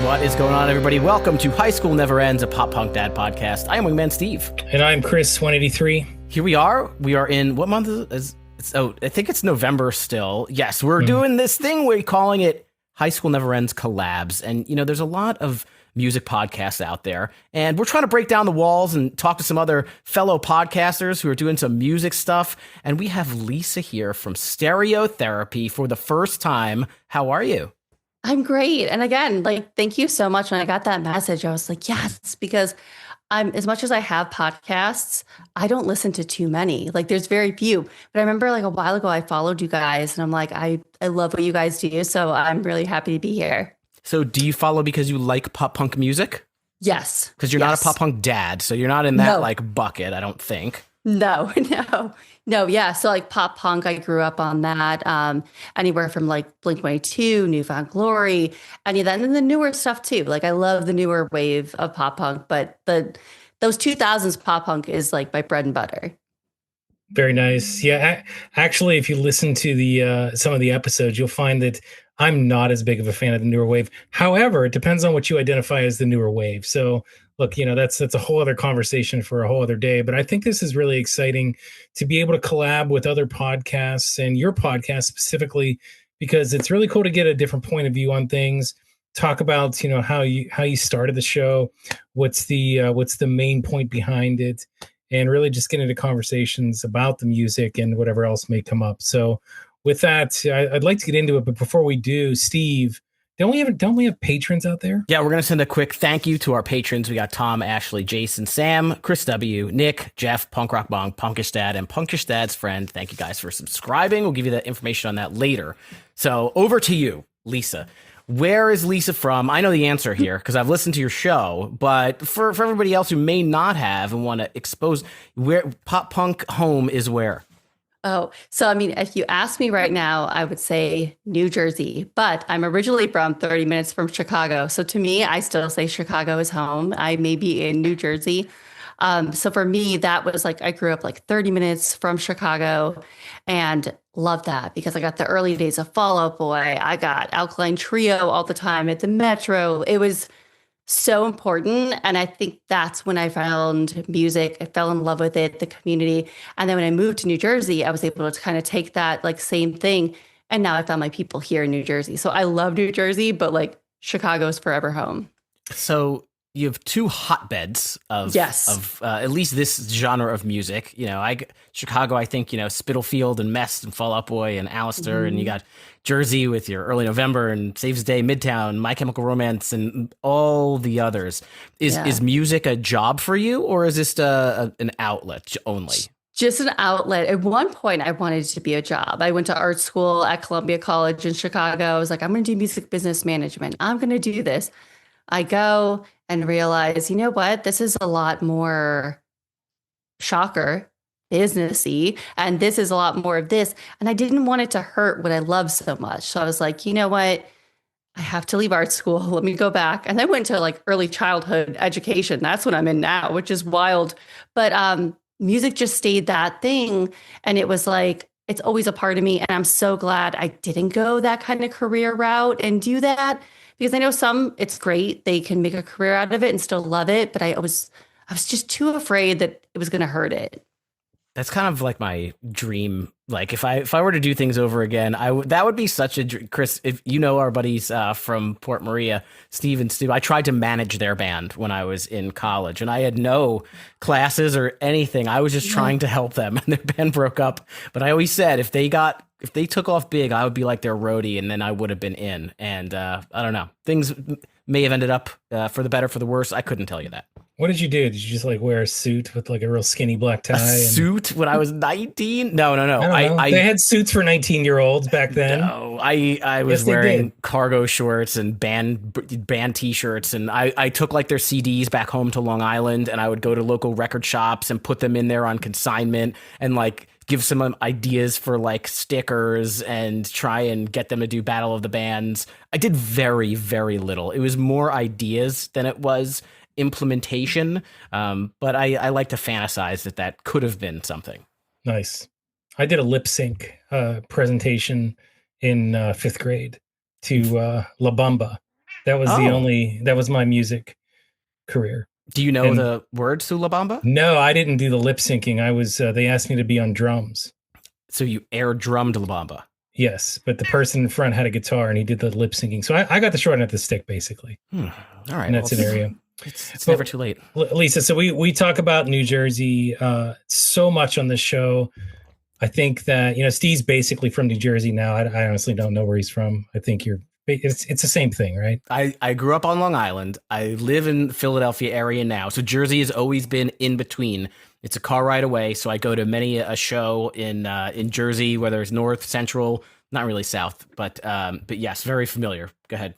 What is going on, everybody? Welcome to High School Never Ends, a pop punk dad podcast. I am Wingman Steve. And I'm Chris, 183. Here we are. We are in, what month is it? I think it's November still. Yes, we're doing this thing. We're calling it High School Never Ends Collabs. And, you know, there's a lot of music podcasts out there. And we're trying to break down the walls and talk to some other fellow podcasters who are doing some music stuff. And we have Lisa here from Stereotherapy for the first time. How are you? I'm great. And again, thank you so much. When I got that message, I was like, yes, because as much as I have podcasts, I don't listen to too many. There's very few. But I remember a while ago, I followed you guys and I'm like, I love what you guys do. So I'm really happy to be here. So do you follow because you like pop punk music? Yes. Because you're not a pop punk dad. So you're not in that bucket, I don't think. No. Yeah. So pop punk, I grew up on that. Anywhere from Blink-182, New Found Glory, any of that. And then the newer stuff too. I love the newer wave of pop punk, but those 2000s pop punk is my bread and butter. Very nice. Yeah. Actually, if you listen to the some of the episodes, you'll find that I'm not as big of a fan of the newer wave. However, it depends on what you identify as the newer wave. So look, that's a whole other conversation for a whole other day. But I think this is really exciting to be able to collab with other podcasts and your podcast specifically, because it's really cool to get a different point of view on things. Talk about, how you started the show, what's the main point behind it, and really just get into conversations about the music and whatever else may come up. So with that, I'd like to get into it. But before we do, Steve, don't we have patrons out there? Yeah, we're going to send a quick thank you to our patrons. We got Tom, Ashley, Jason, Sam, Chris W, Nick, Jeff, Punk Rock Bong, Punkish Dad, and Punkish Dad's friend. Thank you guys for subscribing. We'll give you the information on that later. So over to you, Lisa. Where is Lisa from? I know the answer here because I've listened to your show, but for everybody else who may not have and want to expose, where pop punk home is where? Oh, so if you ask me right now, I would say New Jersey, but I'm originally from 30 minutes from Chicago. So to me, I still say Chicago is home. I may be in New Jersey. So for me, that was I grew up 30 minutes from Chicago and love that because I got the early days of Fall Out Boy. I got Alkaline Trio all the time at the Metro. It was so important. And I think that's when I found music. I fell in love with it, the community. And then when I moved to New Jersey, I was able to kind of take that same thing. And now I found my people here in New Jersey. So I love New Jersey, but Chicago's forever home. So you have two hotbeds of at least this genre of music. Chicago, I think, Spitalfield and Mest and Fall Out Boy and Alistair, and you got Jersey with your Early November and Saves the Day, Midtown, My Chemical Romance, and all the others. Is music a job for you, or is this an outlet only? Just an outlet. At one point, I wanted it to be a job. I went to art school at Columbia College in Chicago. I was like, I'm going to do music business management. I'm going to do this. I go and realize, you know what? This is a lot more shocker, businessy, and this is a lot more of this. And I didn't want it to hurt what I love so much. So I was like, you know what? I have to leave art school. Let me go back. And I went to early childhood education. That's what I'm in now, which is wild. But music just stayed that thing. And it was it's always a part of me. And I'm so glad I didn't go that kind of career route and do that. Because I know some, it's great. They can make a career out of it and still love it. But I was just too afraid that it was going to hurt it. That's kind of my dream. If I were to do things over again, that would be such a dream. Chris, if you know our buddies from Port Maria, Steve and Steve, I tried to manage their band when I was in college, and I had no classes or anything. I was just trying to help them, and their band broke up. But I always said if they took off big, I would be like their roadie, and then I would have been in. And I don't know, things may have ended up for the better, for the worse. I couldn't tell you that. What did you do? Did you just wear a suit with a real skinny black tie? Suit when I was 19? No. They had suits for 19-year-olds back then. No, I was wearing cargo shorts and band t-shirts, and I took their CDs back home to Long Island, and I would go to local record shops and put them in there on consignment and give some ideas for stickers and try and get them to do Battle of the Bands. I did very, very little. It was more ideas than it was implementation. But I like to fantasize that could have been something. Nice. I did a lip sync presentation in fifth grade to La Bamba. That was Oh, that was my music career. do you know And the words to La Bamba? no, I didn't do the lip syncing. I was they asked me to be on drums. So you air drummed La Bamba. Yes, but the person in front had a guitar and he did the lip syncing. So I got the short end of the stick basically All in right. that Well, scenario. it's But never too late. Lisa, so we talk about New Jersey so much on this show. I think that Steve's basically from New Jersey now. I honestly don't know where he's from. I think it's the same thing, right? I grew up on Long Island. I live in the Philadelphia area now. So Jersey has always been in between. It's a car ride away. So I go to many a show in Jersey, whether it's north, central, not really south, but yes, very familiar. Go ahead.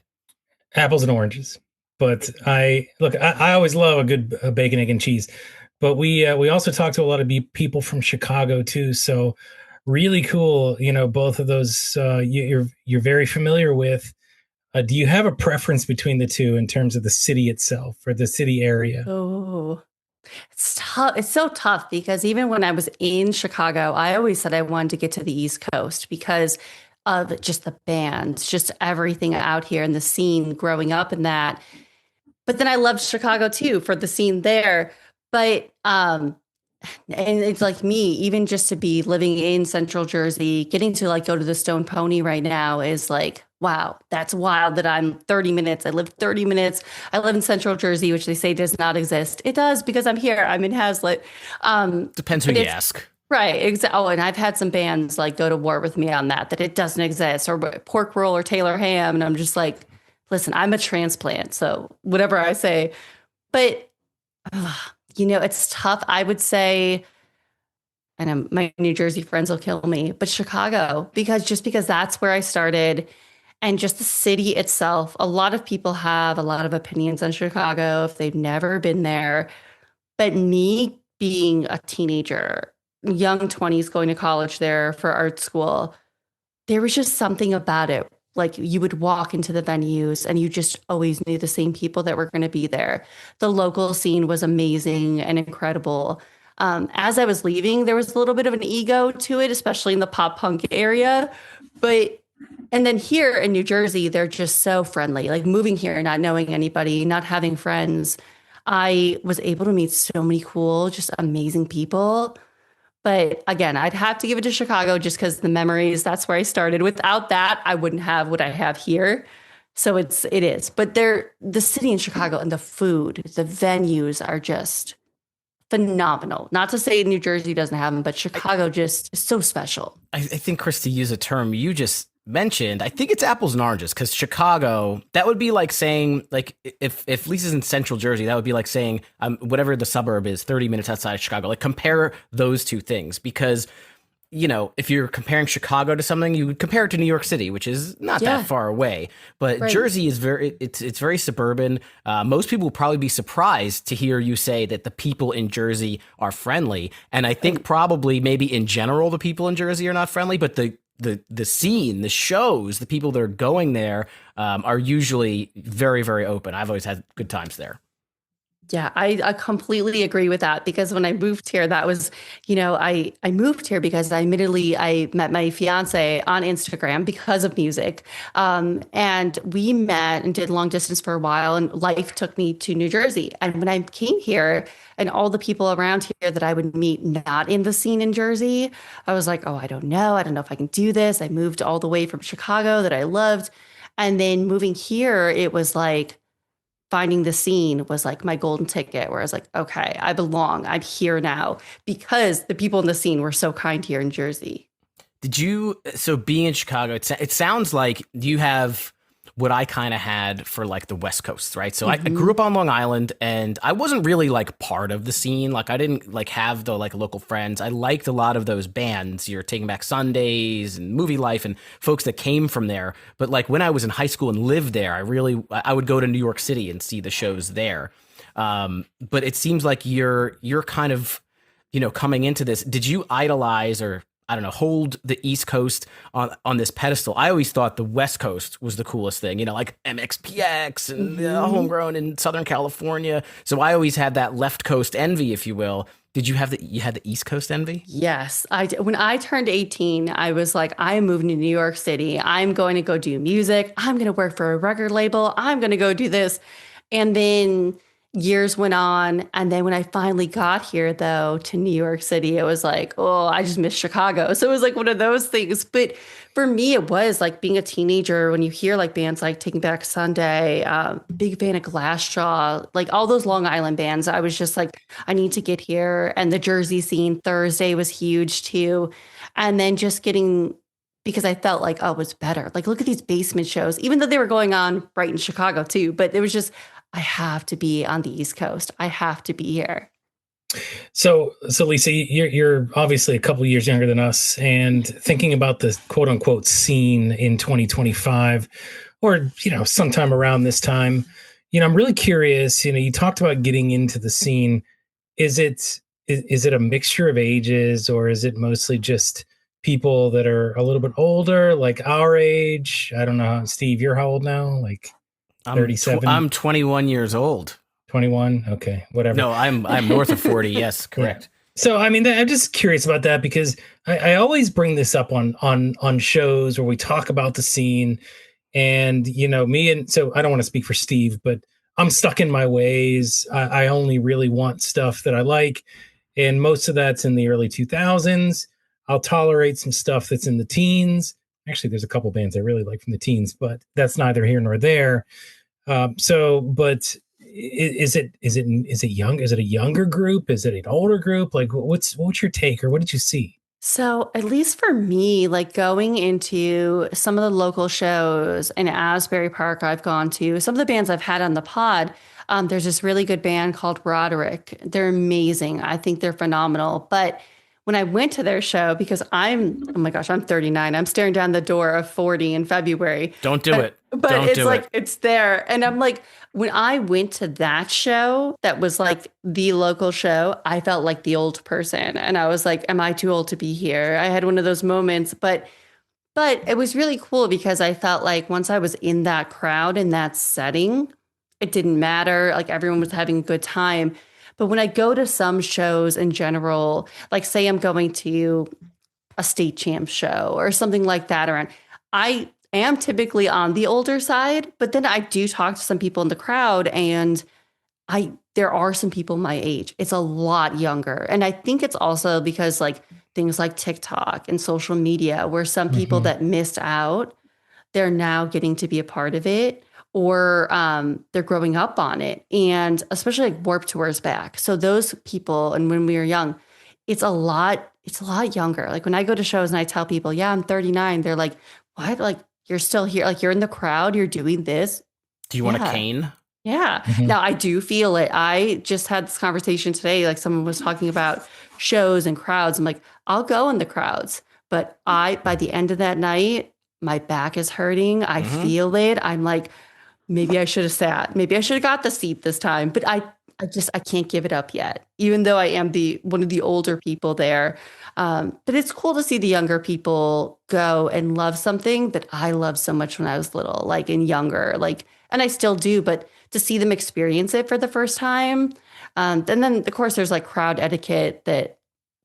Apples and oranges. But I always love a good bacon, egg, and cheese. But we also talk to a lot of people from Chicago too. So really cool. Both of those you're very familiar with. Do you have a preference between the two in terms of the city itself or the city area? Oh, it's tough. It's so tough because even when I was in Chicago, I always said I wanted to get to the East Coast because of just the bands, just everything out here and the scene growing up in that. But then I loved Chicago too for the scene there. But and it's like me, even just to be living in Central Jersey, getting to like go to the Stone Pony right now is like, wow, that's wild that I'm 30 minutes. I live 30 minutes. I live in Central Jersey, which they say does not exist. It does because I'm here. I'm in Hazlitt. Depends who But you it's ask. right. Oh, and I've had some bands like go to war with me on that it doesn't exist or pork roll or Taylor ham. And I'm just like, listen, I'm a transplant. So whatever I say, but it's tough. I would say, and my New Jersey friends will kill me, but Chicago, because that's where I started. And just the city itself, a lot of people have a lot of opinions on Chicago if they've never been there. But me being a teenager, young 20s, going to college there for art school, there was just something about it. Like you would walk into the venues and you just always knew the same people that were going to be there. The local scene was amazing and incredible. As I was leaving, there was a little bit of an ego to it, especially in the pop punk area. But and then here in New Jersey, they're just so friendly. Like moving here, not knowing anybody, not having friends, I was able to meet so many cool, just amazing people. But again, I'd have to give it to Chicago just because the memories, that's where I started. Without that, I wouldn't have what I have here. So it is. But the city in Chicago and the food, the venues are just phenomenal. Not to say New Jersey doesn't have them, but Chicago just is so special. I think, Chris, to use a term you just mentioned, I think it's apples and oranges because Chicago, that would be like saying, like, if Lisa's in Central Jersey, that would be like saying whatever the suburb is, 30 minutes outside of Chicago. Like, compare those two things because, if you're comparing Chicago to something, you would compare it to New York City, which is not Yeah, that far away. But right. Jersey is it's very suburban. Most people will probably be surprised to hear you say that the people in Jersey are friendly. And I think probably maybe in general, the people in Jersey are not friendly, but the scene, the shows, the people that are going there are usually very, very open. I've always had good times there. Yeah, I completely agree with that because when I moved here, that was, I moved here because I met my fiance on Instagram because of music. And we met and did long distance for a while and life took me to New Jersey. And when I came here and all the people around here that I would meet not in the scene in Jersey, I was like, oh, I don't know. I don't know if I can do this. I moved all the way from Chicago that I loved. And then moving here, it was like, finding the scene was like my golden ticket where I was like, okay, I belong. I'm here now because the people in the scene were so kind here in Jersey. So being in Chicago, it sounds like you have what I kind of had for like the West Coast, right? So I grew up on Long Island and I wasn't really like part of the scene. Like I didn't like have the like local friends. I liked a lot of those bands, your Taking Back Sundays and Movie Life and folks that came from there. But like when I was in high school and lived there, I would go to New York City and see the shows there. But it seems like you're kind of, coming into this. Did you idolize or I don't know, hold the East Coast on this pedestal. I always thought the West Coast was the coolest thing, like MXPX and Homegrown in Southern California. So I always had that left coast envy, if you will. Did you have you had the East Coast envy? Yes, I did. When I turned 18, I was like, I am moving to New York City. I'm going to go do music. I'm going to work for a record label. I'm going to go do this. And then years went on. And then when I finally got here, though, to New York City, it was like, oh, I just miss Chicago. So it was like one of those things. But for me, it was like being a teenager when you hear like bands like Taking Back Sunday, big fan of Glassjaw, like all those Long Island bands. I was just like, I need to get here. And the Jersey scene Thursday was huge too. And then just getting, because I felt like, oh, it's better. Like, look at these basement shows, even though they were going on right in Chicago too. But it was just, I have to be on the East Coast. I have to be here. So Lisa, you're obviously a couple of years younger than us, and thinking about the quote unquote scene in 2025, or sometime around this time, I'm really curious. You talked about getting into the scene. Is it a mixture of ages, or is it mostly just people that are a little bit older, like our age? I don't know. Steve, you're how old now? Like 37? I'm 21 years old. 21? Okay, whatever. No, I'm north of 40. Yes, correct. Yeah. So, I mean, I'm just curious about that because I always bring this up on shows where we talk about the scene, and so I don't want to speak for Steve, but I'm stuck in my ways. I only really want stuff that I like, and most of that's in the early 2000s. I'll tolerate some stuff that's in the teens. Actually, there's a couple bands I really like from the teens, but that's neither here nor there. But is it young? Is it a younger group? Is it an older group? Like, what's your take, or what did you see? So at least for me, like going into some of the local shows in Asbury Park I've gone to, some of the bands I've had on the pod, there's this really good band called Roderick. They're amazing. I think they're phenomenal. But when I went to their show, because oh my gosh, I'm 39. I'm staring down the door of 40 in February. Don't do it. But Don't it's do like, it. it's there. And I'm like, when I went to that show, that was like the local show, I felt like the old person. And I was like, am I too old to be here? I had one of those moments, but it was really cool because I felt like once I was in that crowd, in that setting, it didn't matter. Like everyone was having a good time. But when I go to some shows in general, like say I'm going to a state champ show or something like that around, I am typically on the older side, but then I do talk to some people in the crowd, and there are some people my age. It's a lot younger. And I think it's also because like things like TikTok and social media, where some people that missed out, they're now getting to be a part of it, or they're growing up on it. And especially like Warped Tour's back. So those people, and when we were young, it's a lot younger. Like when I go to shows and I tell people, yeah, I'm 39, they're like, what? Like, you're still here. Like you're in the crowd, you're doing this. Do you want a cane? Yeah. Now I do feel it. I just had this conversation today. Like someone was talking about shows and crowds. I'm like, I'll go in the crowds, but by the end of that night, my back is hurting. I feel it. I'm like, maybe I should have sat. Maybe I should have got the seat this time. But I can't give it up yet, even though I am one of the older people there. But it's cool to see the younger people go and love something that I loved so much when I was little, like and younger, like, and I still do, but to see them experience it for the first time. And then of course there's like crowd etiquette that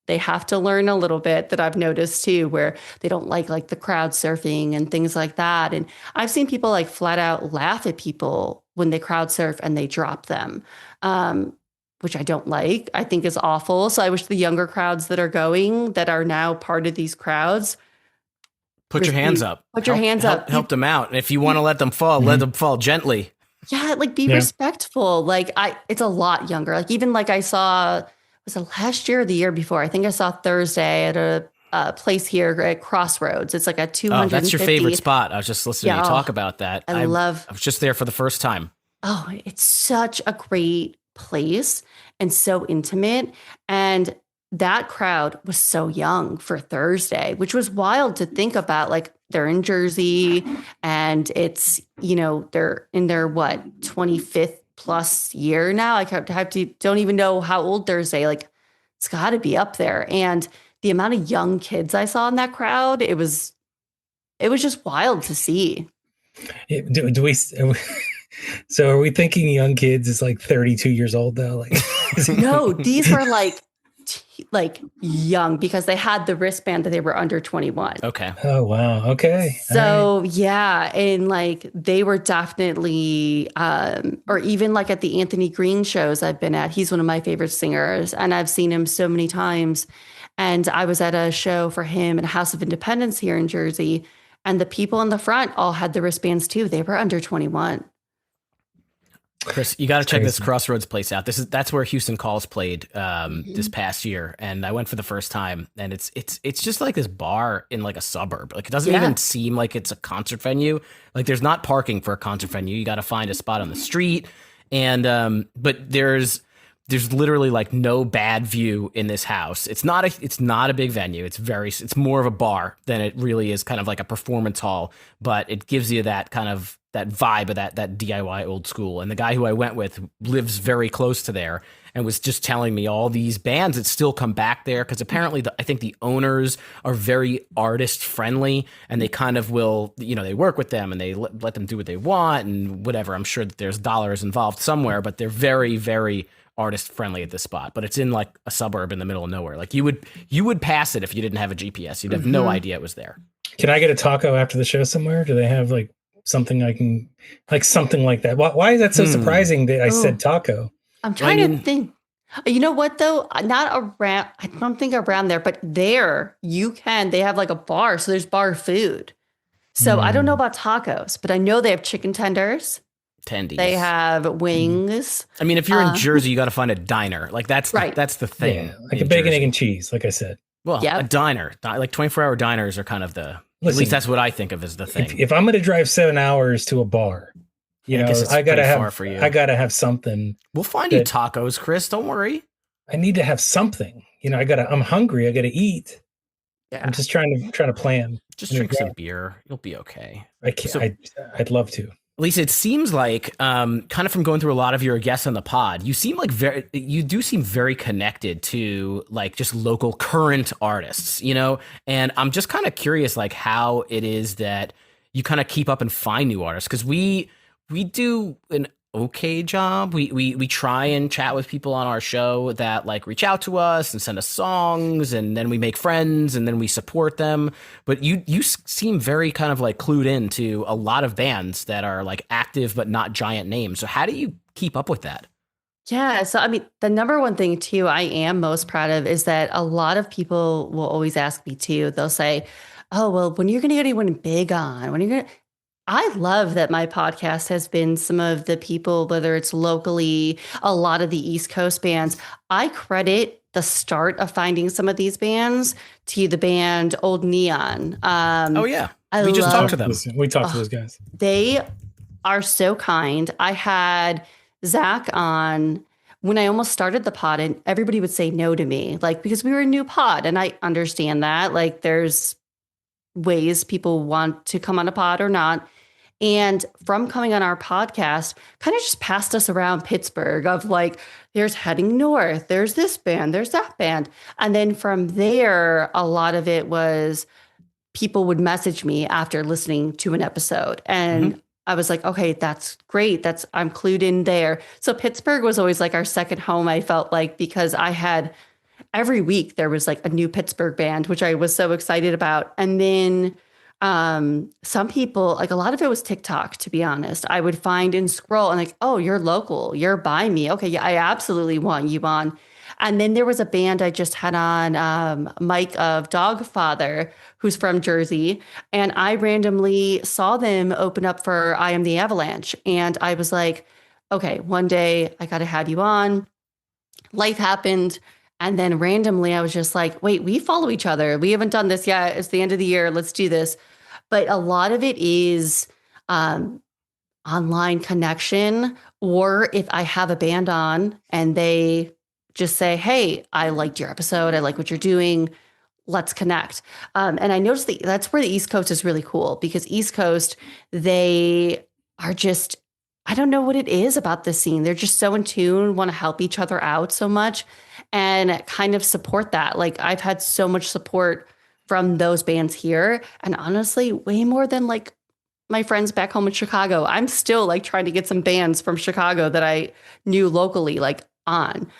they have to learn a little bit, that I've noticed too, where they don't like the crowd surfing and things like that. And I've seen people like flat out laugh at people when they crowd surf and they drop them, which I don't like. I think is awful. So I wish the younger crowds that are going, that are now part of these crowds, put your hands up. Put your hands up. Help them out. And if you want to let them fall, let them fall gently. Yeah, like be respectful. Like it's a lot younger. Like even like I saw, was it last year or the year before? I think I saw Thursday at a place here at Crossroads. It's like a 250. Oh, that's your favorite spot. I was just listening to you talk about that. I was just there for the first time. Oh, it's such a great place and so intimate. And that crowd was so young for Thursday, which was wild to think about. Like they're in Jersey and it's, they're in their 25th plus year now. I don't even know how old Thursday, like it's got to be up there. And the amount of young kids I saw in that crowd, it was just wild to see. Do we? So are we thinking young kids is like 32 years old though? Like, No, these were like young because they had the wristband that they were under 21. Okay. oh wow, okay. So yeah, and like they were definitely, or even like at the Anthony Green shows I've been at, he's one of my favorite singers, and I've seen him so many times. And I was at a show for him at House of Independence here in Jersey, and the people in the front all had the wristbands too. They were under 21. Chris, you got to check this crazy. Crossroads place out. That's where Houston Calls played this past year, and I went for the first time. And it's just like this bar in like a suburb. Like it doesn't even seem like it's a concert venue. Like there's not parking for a concert venue. You got to find a spot on the street, and but there's literally like no bad view in this house. It's not a big venue. It's more of a bar than it really is kind of like a performance hall, but it gives you that kind of that vibe of that DIY old school. And the guy who I went with lives very close to there and was just telling me all these bands that still come back there because apparently I think the owners are very artist friendly and they kind of will, they work with them and they let them do what they want and whatever. I'm sure that there's dollars involved somewhere, but they're very, very artist friendly at this spot. But it's in like a suburb in the middle of nowhere. Like you would pass it if you didn't have a GPS. You'd have no idea it was there. Can I get a taco after the show somewhere? Do they have like something I can, like something like that? Why is that so surprising that I said taco? I'm trying to think. You know what though? Not around. I don't think around there, but there they have like a bar, so there's bar food. So I don't know about tacos, but I know they have chicken tenders. Tendies. They have wings. I mean, if you're in Jersey, you got to find a diner. Like that's right. That's the thing. Yeah, like a bacon, Jersey. egg, and cheese, like I said. Well, a diner, like 24-hour diners are kind of at least that's what I think of as the thing. If I'm going to drive 7 hours to a bar, I gotta have something. We'll find you tacos, Chris. Don't worry. I need to have something. I'm hungry. I gotta eat. Yeah. I'm just trying to plan. Just drink some beer. You'll be okay. I can't. I'd love to. Lisa, it seems like, kind of from going through a lot of your guests on the pod, you do seem very connected to like just local current artists, and I'm just kind of curious, like how it is that you kind of keep up and find new artists. Cause we do an okay job. We try and chat with people on our show that like reach out to us and send us songs, and then we make friends and then we support them. But you seem very kind of like clued into a lot of bands that are like active but not giant names. So how do you keep up with that? Yeah. So, I mean, the number one thing too, I am most proud of is that a lot of people will always ask me too. They'll say, oh, well, when you're going to get anyone big on, when you're going to, I love that my podcast has been some of the people, whether it's locally, a lot of the East Coast bands. I credit the start of finding some of these bands to the band Old Neon. Oh, yeah. We just talked to them. We talked to those guys. They are so kind. I had Zach on when I almost started the pod, and everybody would say no to me, like, because we were a new pod. And I understand that. Like, there's ways people want to come on a pod or not. And from coming on our podcast, kind of just passed us around Pittsburgh of like, there's Heading North, there's this band, there's that band. And then from there, a lot of it was people would message me after listening to an episode. And I was like, okay, that's great. I'm clued in there. So Pittsburgh was always like our second home, I felt like, because I had every week there was like a new Pittsburgh band, which I was so excited about. And then some people, like a lot of it was TikTok, to be honest. I would find and scroll and like, oh, you're local, you're by me. Okay, yeah, I absolutely want you on. And then there was a band I just had on, Mike of Dogfather, who's from Jersey. And I randomly saw them open up for I Am the Avalanche. And I was like, okay, one day I got to have you on. Life happened. And then randomly I was just like, wait, we follow each other. We haven't done this yet. It's the end of the year. Let's do this. But a lot of it is online connection, or if I have a band on and they just say, hey, I liked your episode. I like what you're doing. Let's connect. And I noticed that's where the East Coast is really cool, because East Coast, they are just I don't know what it is about the scene. They're just so in tune, want to help each other out so much and kind of support that. Like I've had so much support from those bands here. And honestly, way more than like my friends back home in Chicago. I'm still like trying to get some bands from Chicago that I knew locally, like on.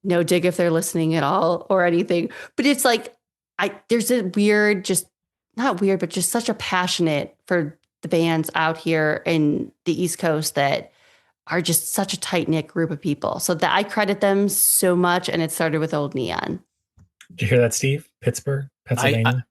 No dig if they're listening at all or anything. But it's like there's a weird, just not weird, but just such a passionate for the bands out here in the East Coast that are just such a tight knit group of people. So that I credit them so much. And it started with Old Neon. Did you hear that, Steve? Pittsburgh, Pennsylvania.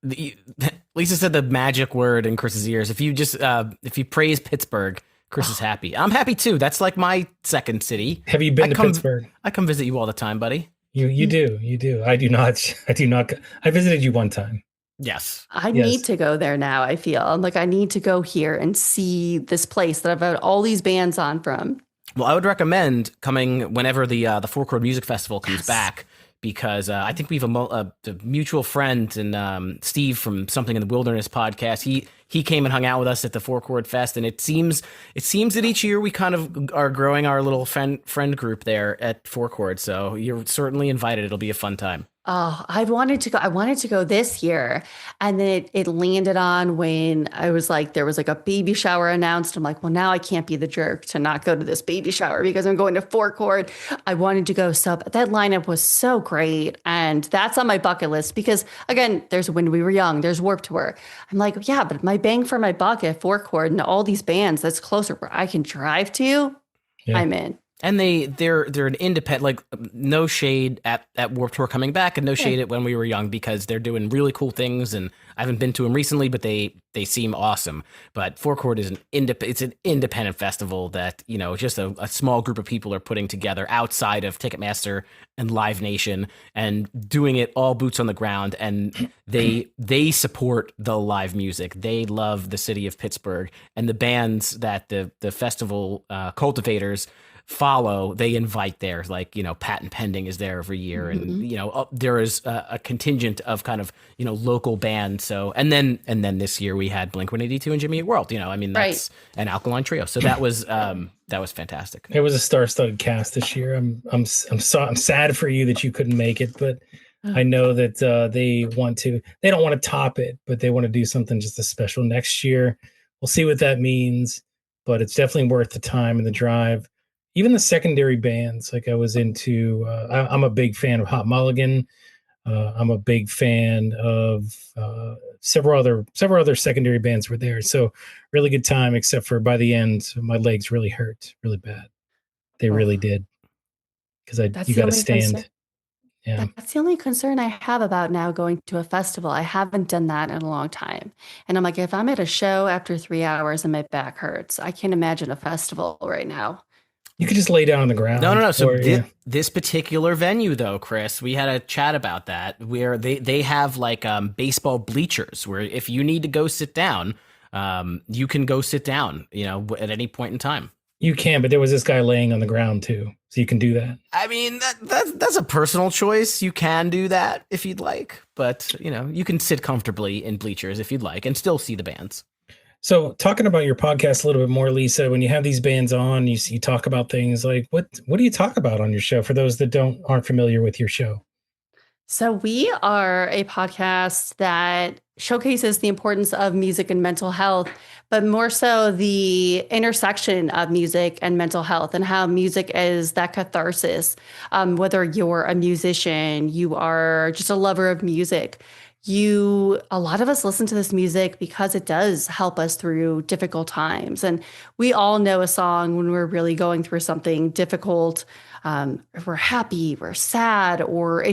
Lisa said the magic word in Chris's ears. If you just if you praise Pittsburgh, Chris is happy. I'm happy too. That's like my second city. Have you been to Pittsburgh? I come visit you all the time, buddy. You do. I do not. I visited you one time. Yes. I need to go there now. I feel I'm like I need to go here and see this place that I've had all these bands on from. Well, I would recommend coming whenever the Four Chord Music Festival comes back, because I think we have a mutual friend, and Steve from Something in the Wilderness podcast. He came and hung out with us at the Four Chord Fest, and it seems that each year we kind of are growing our little friend group there at Four Chord. So you're certainly invited. It'll be a fun time. Oh, I wanted to go this year. And then it landed on when I was like, there was like a baby shower announced. I'm like, well, now I can't be the jerk to not go to this baby shower because I'm going to Four Chord. I wanted to go. So that lineup was so great. And that's on my bucket list because again, there's When We Were Young, there's Warped Tour. I'm like, yeah, but my bang for my buck at Four Chord and all these bands that's closer where I can drive to, I'm in. And they're an independent, like no shade at Warped Tour coming back, and no shade at When We Were Young, because they're doing really cool things, and I haven't been to them recently, but they seem awesome. But Four Chord is it's an independent festival that, you know, just a small group of people are putting together outside of Ticketmaster and Live Nation, and doing it all boots on the ground. And they support the live music. They love the city of Pittsburgh, and the bands that the festival cultivators follow, they invite there. Like, you know, Patent Pending is there every year, and you know, there is a contingent of kind of, you know, local bands. So and then this year we had Blink-182 and Jimmy Eat World. You know, I mean, that's an Alkaline Trio. So that was fantastic. It was a star-studded cast this year. I'm sad for you that you couldn't make it, but I know that they don't want to top it, but they want to do something just as special next year. We'll see what that means, but it's definitely worth the time and the drive. Even the secondary bands, like I was into, I'm a big fan of Hot Mulligan. I'm a big fan of several other secondary bands were there. So really good time, except for by the end, my legs really hurt really bad. They really did. Because you got to stand. Concern. Yeah. That's the only concern I have about now going to a festival. I haven't done that in a long time. And I'm like, if I'm at a show after 3 hours and my back hurts, I can't imagine a festival right now. You could just lay down on the ground. No. So this particular venue, though, Chris, we had a chat about that, where they have like baseball bleachers, where if you need to go sit down, you can go sit down, you know, at any point in time. You can, but there was this guy laying on the ground too, so you can do that. I mean, that's a personal choice. You can do that if you'd like, but you know, you can sit comfortably in bleachers if you'd like and still see the bands. So talking about your podcast a little bit more, Lisa, when you have these bands on, you talk about things like what do you talk about on your show for those that aren't familiar with your show? So we are a podcast that showcases the importance of music and mental health, but more so the intersection of music and mental health and how music is that catharsis. Whether you're a musician, you are just a lover of music. A lot of us listen to this music because it does help us through difficult times. And we all know a song when we're really going through something difficult. If we're happy, we're sad, or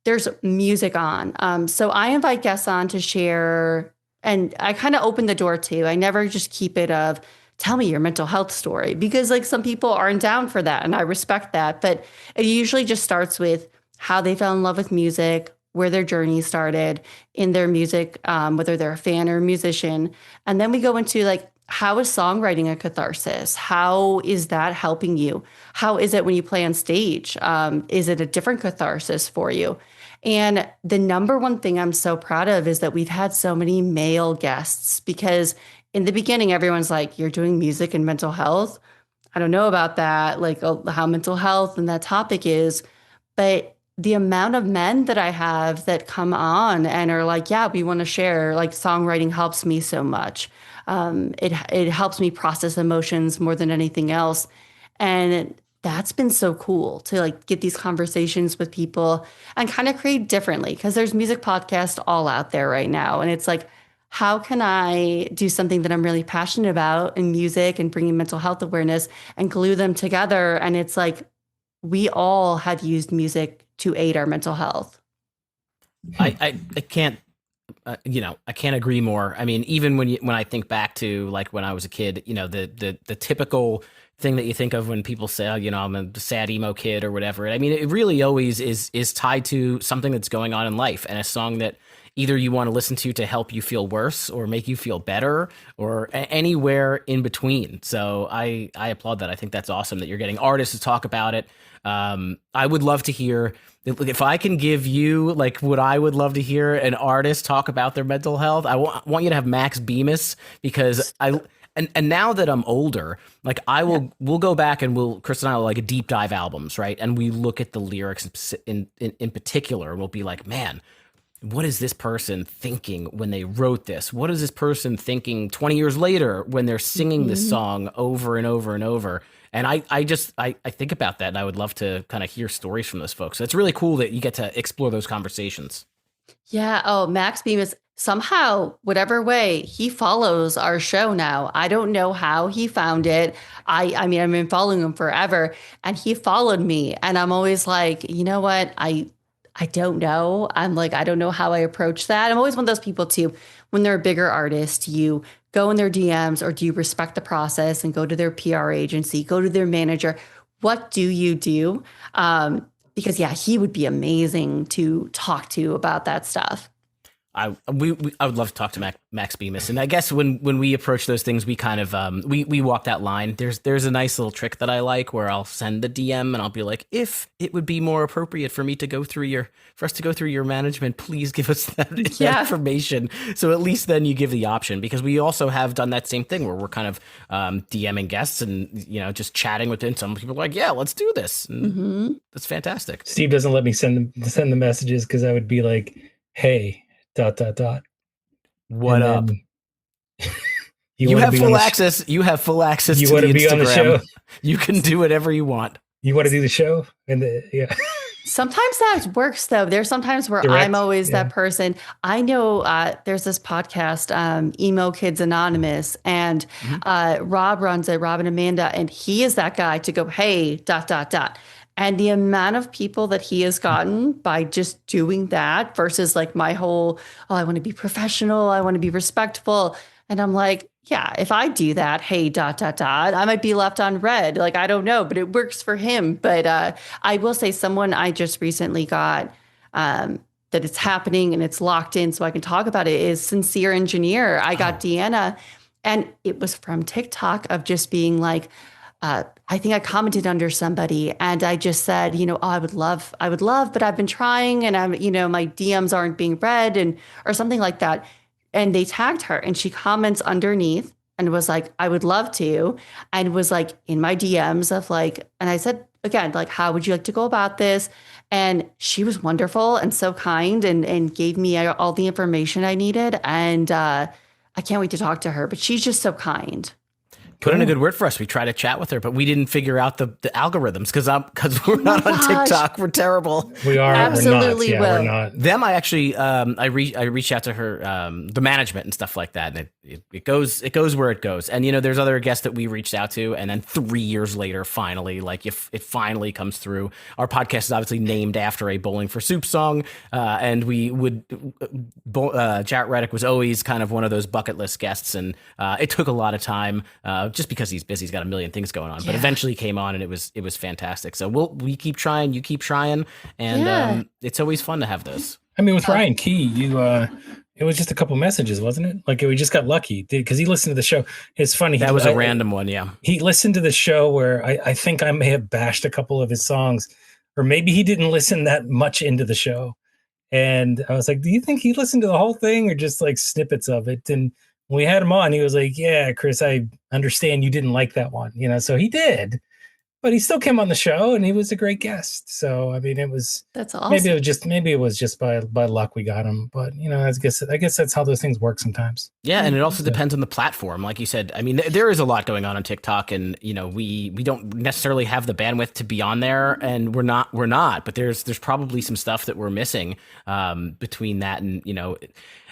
there's music on. So I invite guests on to share, and I kind of open the door too. I never just keep it of, tell me your mental health story, because like some people aren't down for that. And I respect that. But it usually just starts with how they fell in love with music, where their journey started in their music, whether they're a fan or a musician. And then we go into like, how is songwriting a catharsis? How is that helping you? How is it when you play on stage? Is it a different catharsis for you? And the number one thing I'm so proud of is that we've had so many male guests, because in the beginning, everyone's like, you're doing music and mental health. I don't know about that, like how mental health and that topic is. But the amount of men that I have that come on and are like, yeah, we want to share, like songwriting helps me so much. It helps me process emotions more than anything else. And that's been so cool to like get these conversations with people and kind of create differently because there's music podcasts all out there right now. And it's like, how can I do something that I'm really passionate about in music and bringing mental health awareness and glue them together? And it's like, we all have used music to aid our mental health. I can't, I can't agree more. I mean, even when I think back to like when I was a kid, the typical thing that you think of when people say, oh, I'm a sad emo kid or whatever. I mean, it really always is tied to something that's going on in life, and a song that either you want to listen to help you feel worse or make you feel better or anywhere in between. So I applaud that. I think that's awesome that you're getting artists to talk about it. I would love to hear, if I can give you like what I would love to hear an artist talk about their mental health. I want you to have Max Bemis, because and now that I'm older, like we'll go back and Chris and I will like deep dive albums, right? And we look at the lyrics in particular, and we'll be like, man, what is this person thinking when they wrote this? What is this person thinking 20 years later when they're singing this song over and over and over? And I think about that, and I would love to kind of hear stories from those folks. So it's really cool that you get to explore those conversations. Yeah. Oh, Max Bemis, somehow, whatever way, he follows our show now. I don't know how he found it. I mean, I've been following him forever, and he followed me. And I'm always like, you know what? I don't know. I'm like, I don't know how I approach that. I'm always one of those people too, when they're a bigger artist, you go in their DMs, or do you respect the process and go to their PR agency, go to their manager? What do you do? Because yeah, he would be amazing to talk to about that stuff. I would love to talk to Max Bemis, and I guess when we approach those things, we kind of we walk that line. There's a nice little trick that I like where I'll send the DM and I'll be like, if it would be more appropriate for us to go through your management, please give us that information. So at least then you give the option, because we also have done that same thing where we're kind of DMing guests and just chatting with them. Some people are like, yeah, let's do this. That's fantastic. Steve doesn't let me send the messages because I would be like, hey. ... What up? You have full access. You have full access to the Instagram. Be on the show? You can do whatever you want. You want to do the show? Sometimes that works, though. There's sometimes where I'm always that person. I know there's this podcast, Emo Kids Anonymous, and Rob runs it, Rob and Amanda, and he is that guy to go, hey, ... And the amount of people that he has gotten by just doing that versus like my whole, oh, I want to be professional, I want to be respectful. And I'm like, yeah, if I do that, hey, ... I might be left on red. Like, I don't know, but it works for him. But I will say, someone I just recently got that it's happening and it's locked in so I can talk about it is Sincere Engineer. I got Deanna, and it was from TikTok of just being like, I think I commented under somebody and I just said, oh, I would love, but I've been trying and my DMs aren't being read or something like that. And they tagged her and she comments underneath and was like, I would love to. And was like in my DMs of like, and I said, again, like, how would you like to go about this? And she was wonderful and so kind and gave me all the information I needed. And I can't wait to talk to her, but she's just so kind. Put in a good word for us. We tried to chat with her, but we didn't figure out the algorithms because we're not on TikTok. We're terrible. We are. Absolutely. We're not. Them, I actually, I reached out to her, the management and stuff like that, and it goes where it goes. And there's other guests that we reached out to, and then 3 years later, finally, like if it finally comes through. Our podcast is obviously named after a Bowling for Soup song, and we would. Jarrett Reddick was always kind of one of those bucket list guests, and it took a lot of time. Just because he's busy, he's got a million things going on, but eventually came on and it was fantastic. So we keep trying, you keep trying, and it's always fun to have this. I mean, with Ryan Key, it was just a couple messages, wasn't it? Like we just got lucky because he listened to the show. It's funny. That was a random one. Yeah. He listened to the show where I think I may have bashed a couple of his songs, or maybe he didn't listen that much into the show. And I was like, do you think he listened to the whole thing or just like snippets of it? And we had him on. He was like, "Yeah, Chris, I understand you didn't like that one." So he did, but he still came on the show, and he was a great guest. So I mean, That's maybe awesome. it was just by luck we got him. But I guess that's how those things work sometimes. Yeah, and it also So, depends on the platform. Like you said, I mean, there is a lot going on TikTok, and we don't necessarily have the bandwidth to be on there, and we're not. But there's probably some stuff that we're missing between that and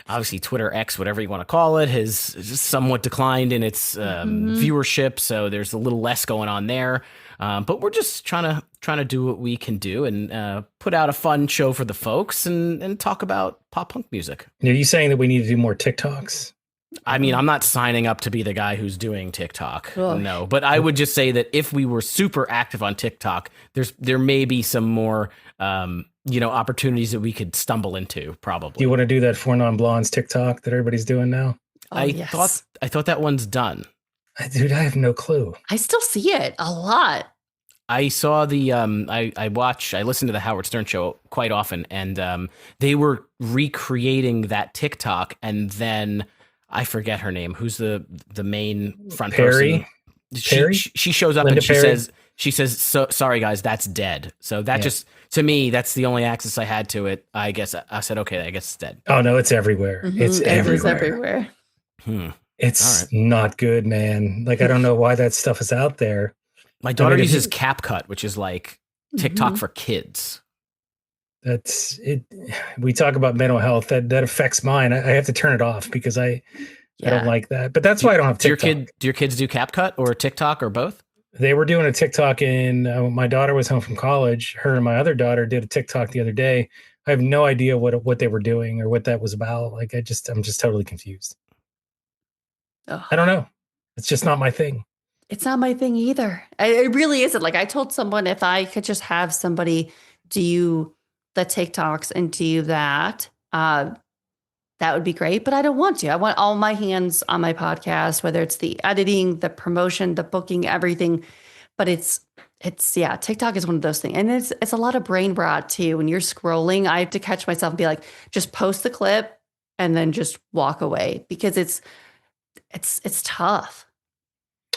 obviously Twitter X, whatever you want to call it, has somewhat declined in its viewership. So there's a little less going on there. But we're just trying to do what we can do and put out a fun show for the folks and talk about pop punk music. are you saying that we need to do more TikToks? I mean, I'm not signing up to be the guy who's doing TikTok. Ugh. No, but I would just say that if we were super active on TikTok, there may be some more opportunities that we could stumble into. Probably. Do you want to do that Four Non Blondes TikTok that everybody's doing now? Oh, yes. I thought that one's done. Dude, I have no clue. I still see it a lot. I saw the I listen to the Howard Stern show quite often, and they were recreating that TikTok, and then I forget her name. Who's the main front Perry? person? Perry? She shows up Linda and Perry? she says, so sorry guys, that's dead. So that just, to me, that's the only access I had to it. I guess I said, okay, I guess it's dead. Oh no, it's everywhere. It's It is everywhere. everywhere. It's not good, man. Like I don't know why that stuff is out there. My daughter uses CapCut, which is like TikTok for kids. That's it. We talk about mental health that affects mine. I have to turn it off because I don't like that. But that's why I don't have TikTok. Do your kids do CapCut or TikTok or both? They were doing a TikTok my daughter was home from college. Her and my other daughter did a TikTok the other day. I have no idea what they were doing or what that was about. Like I'm just totally confused. Ugh. I don't know. It's just not my thing. It's not my thing either. It really isn't. Like I told someone, if I could just have somebody do the TikToks and do that, that would be great. But I don't want to. I want all my hands on my podcast, whether it's the editing, the promotion, the booking, everything. But it's TikTok is one of those things. And it's a lot of brain rot too. When you're scrolling, I have to catch myself and be like, just post the clip and then just walk away because it's tough.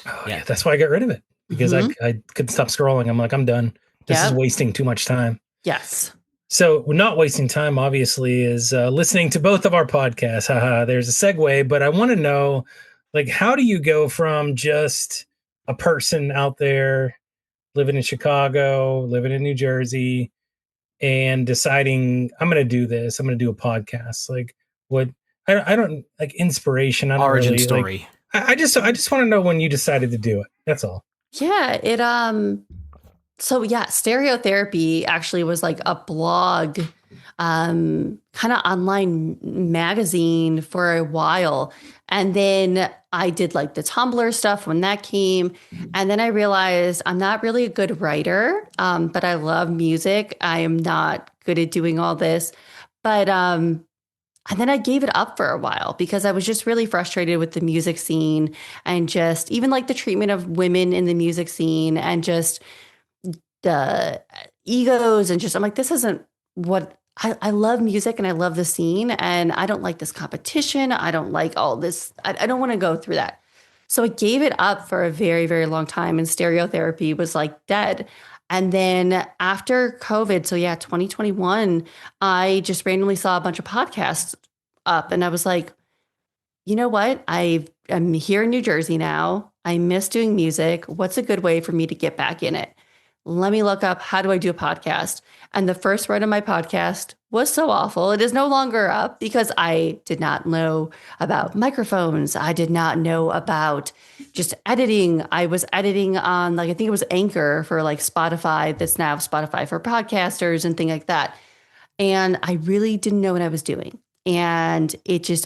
Oh, yeah, that's why I got rid of it because I couldn't stop scrolling. I'm like, I'm done. This is wasting too much time. Yes. So not wasting time, obviously, is listening to both of our podcasts. Haha, there's a segue, but I want to know, like, how do you go from just a person out there living in Chicago, living in New Jersey, and deciding I'm going to do this, I'm going to do a podcast? Like, what? I don't like inspiration. I don't Origin really, story. Like, I just want to know when you decided to do it. That's all. Yeah, so yeah, Stereotherapy actually was like a blog, kind of online magazine for a while. And then I did like the Tumblr stuff when that came. And then I realized I'm not really a good writer, but I love music. I am not good at doing all this. But and then I gave it up for a while because I was just really frustrated with the music scene and just even like the treatment of women in the music scene and just the egos and just, I'm like, this isn't what I love music and I love the scene and I don't like this competition. I don't like all this. I don't want to go through that. So I gave it up for a very, very long time and Stereotherapy was like dead. And then after COVID, so yeah, 2021, I just randomly saw a bunch of podcasts up and I was like, you know what? I'm here in New Jersey now. I miss doing music. What's a good way for me to get back in it? Let me look up, how do I do a podcast? And the first run of my podcast was so awful. It is no longer up because I did not know about microphones. I did not know about just editing. I was editing on I think it was Anchor for like Spotify. That's now Spotify for podcasters and things like that. And I really didn't know what I was doing. And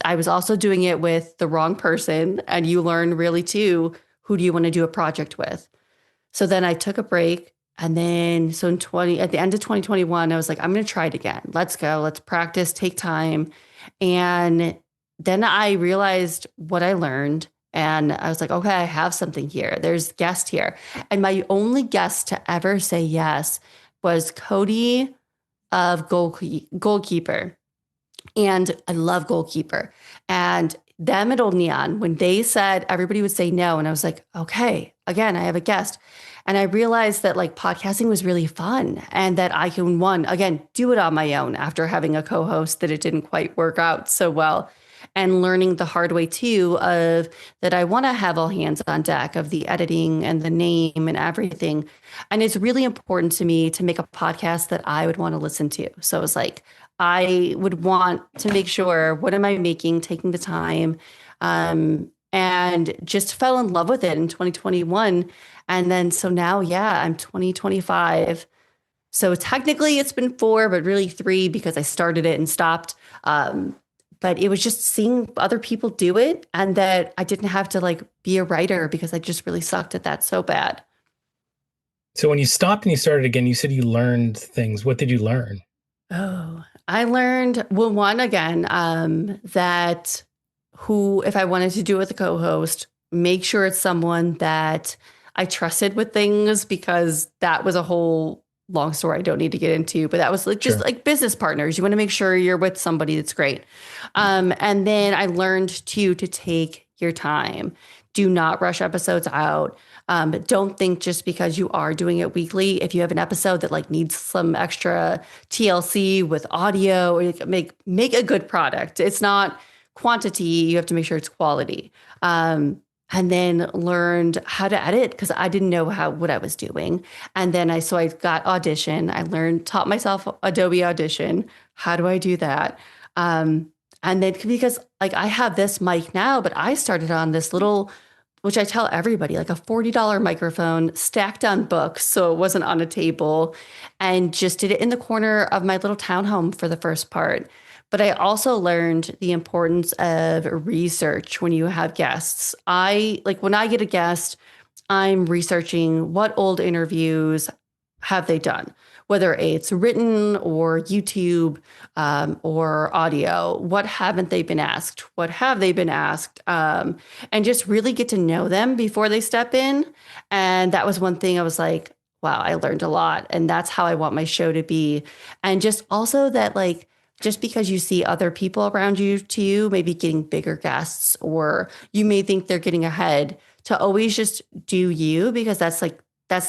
I was also doing it with the wrong person. And you learn really too, who do you want to do a project with? So then I took a break. And then, so at the end of 2021, I was like, I'm going to try it again. Let's go. Let's practice, take time. And then I realized what I learned. And I was like, okay, I have something here. There's guest here. And my only guest to ever say yes was Cody of Goalkeeper. And I love Goalkeeper. And them at Old Neon, when they said everybody would say no, and I was like, okay, again, I have a guest. And I realized that like podcasting was really fun and that I can, one, again, do it on my own after having a co-host that it didn't quite work out so well. And learning the hard way too of that I want to have all hands on deck of the editing and the name and everything. And it's really important to me to make a podcast that I would want to listen to. So it was like, I would want to make sure, what am I making, taking the time, and just fell in love with it in 2021. And then, so now, yeah, I'm 2025. So technically it's been 4, but really 3 because I started it and stopped. But it was just seeing other people do it and that I didn't have to like be a writer because I just really sucked at that so bad. So when you stopped and you started again, you said you learned things. What did you learn? Oh, I learned, well, one, again, that if I wanted to do it with a co-host, make sure it's someone that I trusted with things, because that was a whole long story I don't need to get into, but that was like just like business partners. You want to make sure you're with somebody that's great. And then I learned to take your time. Do not rush episodes out. Don't think just because you are doing it weekly, if you have an episode that like needs some extra TLC with audio, or make a good product. It's not quantity. You have to make sure it's quality. And then learned how to edit because I didn't know what I was doing. And then I got Audition. Taught myself Adobe Audition. How do I do that? And then because like I have this mic now, but I started on this little, which I tell everybody, like a $40 microphone stacked on books. So it wasn't on a table, and just did it in the corner of my little townhome for the first part. But I also learned the importance of research when you have guests. When I get a guest, I'm researching what old interviews have they done, whether it's written or YouTube, or audio. What haven't they been asked? What have they been asked? And just really get to know them before they step in. And that was one thing I was like, wow, I learned a lot. And that's how I want my show to be. And just also that like, just because you see other people around you too, maybe getting bigger guests, or you may think they're getting ahead, to always just do you, because that's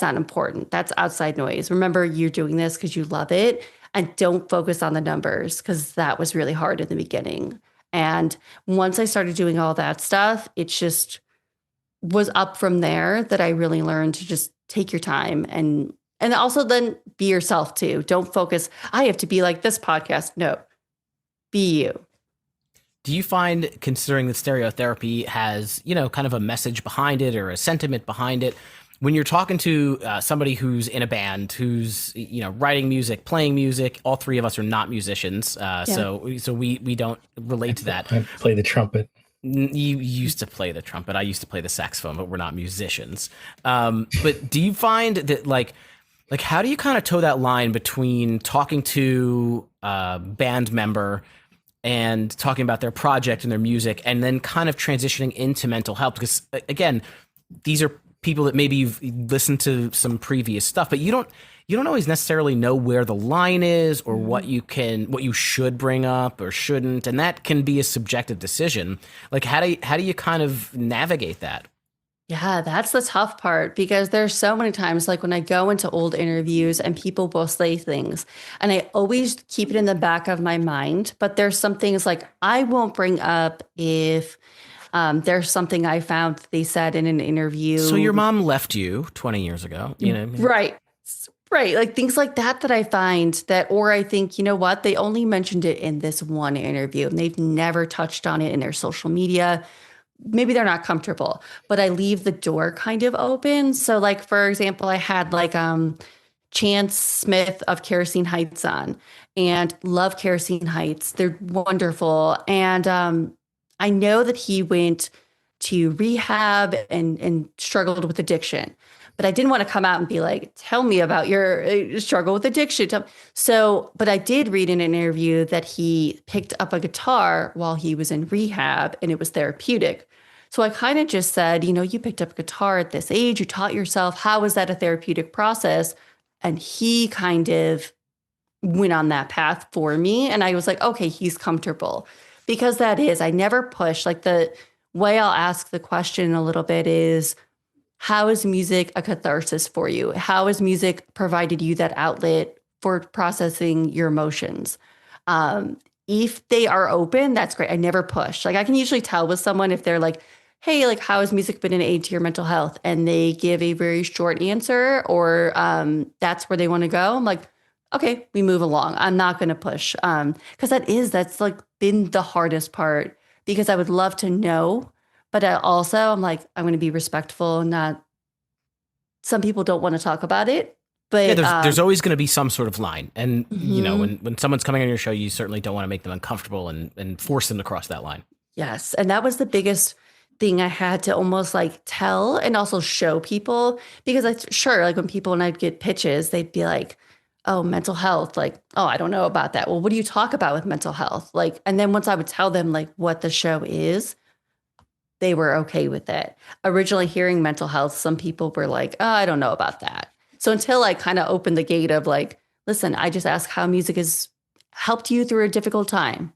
not important. That's outside noise. Remember, you're doing this because you love it, and don't focus on the numbers, because that was really hard in the beginning. And once I started doing all that stuff, it just was up from there that I really learned to just take your time and also then be yourself too. Don't focus, I have to be like this podcast. No, be you. Do you find, considering that stereotherapy has, kind of a message behind it or a sentiment behind it, when you're talking to somebody who's in a band, who's, writing music, playing music, all 3 of us are not musicians. So we don't relate to that. I play the trumpet. You used to play the trumpet. I used to play the saxophone, but we're not musicians. But do you find that like how do you kind of toe that line between talking to a band member and talking about their project and their music, and then kind of transitioning into mental health? Because again, these are people that maybe you've listened to some previous stuff, but you don't always necessarily know where the line is, or what you should bring up or shouldn't, and that can be a subjective decision. Like how do you kind of navigate that? Yeah, that's the tough part, because there's so many times like when I go into old interviews and people will say things, and I always keep it in the back of my mind. But there's some things like I won't bring up if there's something I found that they said in an interview. So your mom left you 20 years ago, Right. Right. Like things like that I find that, or I think, you know what, they only mentioned it in this one interview and they've never touched on it in their social media. Maybe they're not comfortable, but I leave the door kind of open. So like, for example, I had like Chance Smith of Kerosene Heights on, and love Kerosene Heights. They're wonderful. And I know that he went to rehab and struggled with addiction. But I didn't want to come out and be like, tell me about your struggle with addiction. But I did read in an interview that he picked up a guitar while he was in rehab and it was therapeutic. So I kind of just said, you picked up a guitar at this age, you taught yourself. How was that a therapeutic process? And he kind of went on that path for me. And I was like, okay, he's comfortable. because I never push. Like the way I'll ask the question a little bit is, how is music a catharsis for you? How has music provided you that outlet for processing your emotions? If they are open, that's great. I never push. Like I can usually tell with someone if they're like, hey, like how has music been an aid to your mental health? And they give a very short answer or that's where they want to go. I'm like, okay, we move along. I'm not going to push. Because that's like been the hardest part because I would love to know. But I'm like, I'm going to be respectful. Not some people don't want to talk about it, but there's always going to be some sort of line, and you know mhm. when someone's coming on your show, you certainly don't want to make them uncomfortable and force them to cross that line. Yes, and that was the biggest thing I had to almost like tell and also show people because like when I'd get pitches, they'd be like, "Oh, mental health," like, "Oh, I don't know about that." Well, what do you talk about with mental health? Like, and then once I would tell them like what the show is, they were okay with it. Originally hearing mental health, some people were like, oh, I don't know about that. So until I kind of opened the gate of like, listen, I just ask how music has helped you through a difficult time.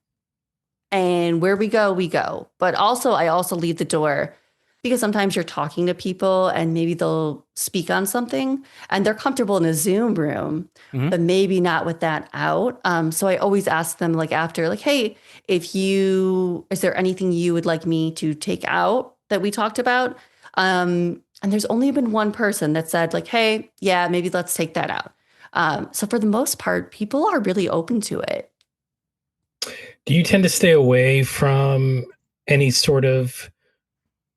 And where we go, we go. But also, I also leave the door because sometimes you're talking to people and maybe they'll speak on something and they're comfortable in a Zoom room, Mhm. but maybe not with that out. So I always ask them like after, like, hey, is there anything you would like me to take out that we talked about? And there's only been one person that said like, hey, yeah, maybe let's take that out. So for the most part, people are really open to it. Do you tend to stay away from any sort of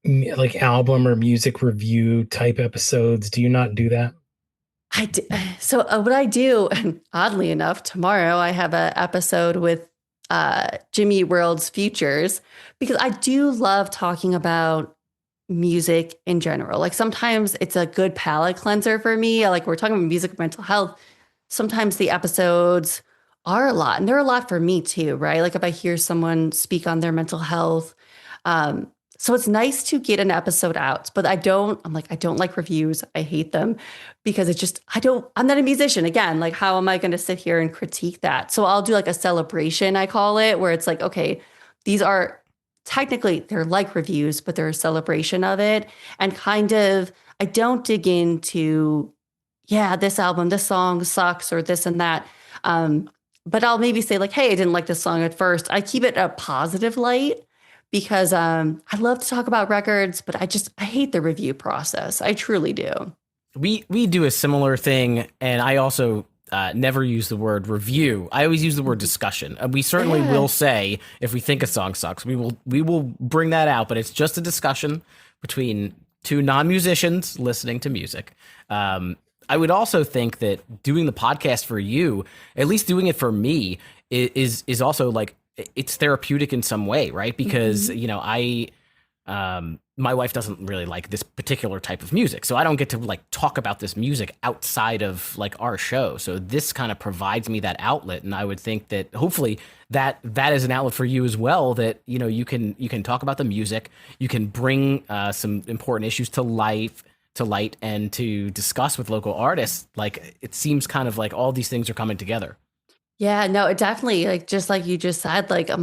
like album or music review type episodes? Do you not do that? I do. So what I do, and oddly enough, tomorrow I have an episode with Jimmy World's Futures because I do love talking about music in general. Like sometimes it's a good palate cleanser for me. Like we're talking about music, mental health. Sometimes the episodes are a lot, and they're a lot for me too, right? Like if I hear someone speak on their mental health, um, so it's nice to get an episode out, but I don't like reviews. I hate them because I'm not a musician. Again, like how am I going to sit here and critique that? So I'll do like a celebration, I call it, where it's like, okay, these are technically they're like reviews, but they're a celebration of it. And kind of, I don't dig into, yeah, this album, this song sucks or this and that. Um, but I'll maybe say like, hey, I didn't like this song at first. I keep it a positive light because I love to talk about records, but I hate the review process. I truly do. We do a similar thing, and I also never use the word review. I always use the word discussion. We certainly Yeah. will say if we think a song sucks, we will bring that out, but it's just a discussion between two non-musicians listening to music. I would also think that doing the podcast for you, at least doing it for me, is also like it's therapeutic in some way, right? Because Mhm. you know my wife doesn't really like this particular type of music, so I don't get to like talk about this music outside of like our show. So this kind of provides me that outlet, and I would think that hopefully that is an outlet for you as well. That you know you can talk about the music, you can bring some important issues to light and to discuss with local artists. Like it seems kind of like all these things are coming together. Yeah, no, it definitely like just like you just said, like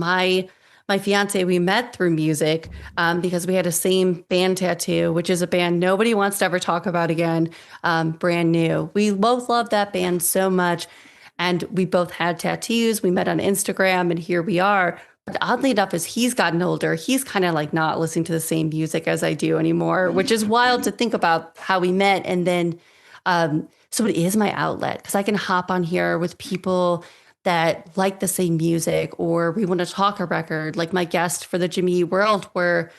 my fiance, we met through music because we had a same band tattoo, which is a band nobody wants to ever talk about again. Brand new. We both love that band so much, and we both had tattoos. We met on Instagram, and here we are. But oddly enough, as he's gotten older, he's kind of like not listening to the same music as I do anymore, which is wild to think about how we met. And then, so it is my outlet because I can hop on here with people that like the same music or we want to talk a record. Like my guest for the Jimmy World were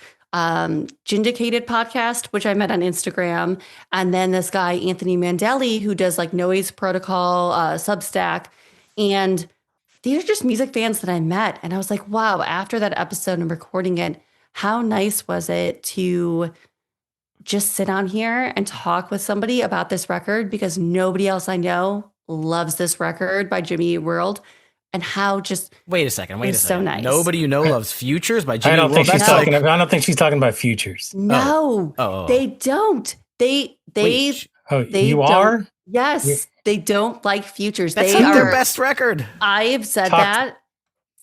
Jindicated podcast, which I met on Instagram. And then this guy, Anthony Mandelli, who does like Noise Protocol, Substack. And these are just music fans that I met. And I was like, wow, after that episode and recording it, how nice was it to just sit on here and talk with somebody about this record because nobody else I know loves this record by Jimmy World and how just Wait a second. it Wait a was so second. nice. Nobody you know loves Futures by I Jimmy don't think World. she's That's No. talking. like I don't think she's talking about futures. No, oh. they don't. Wait, Oh, They you don't. are? Yes, they don't like Futures. that's They like their are. best record. I've said Talk. that.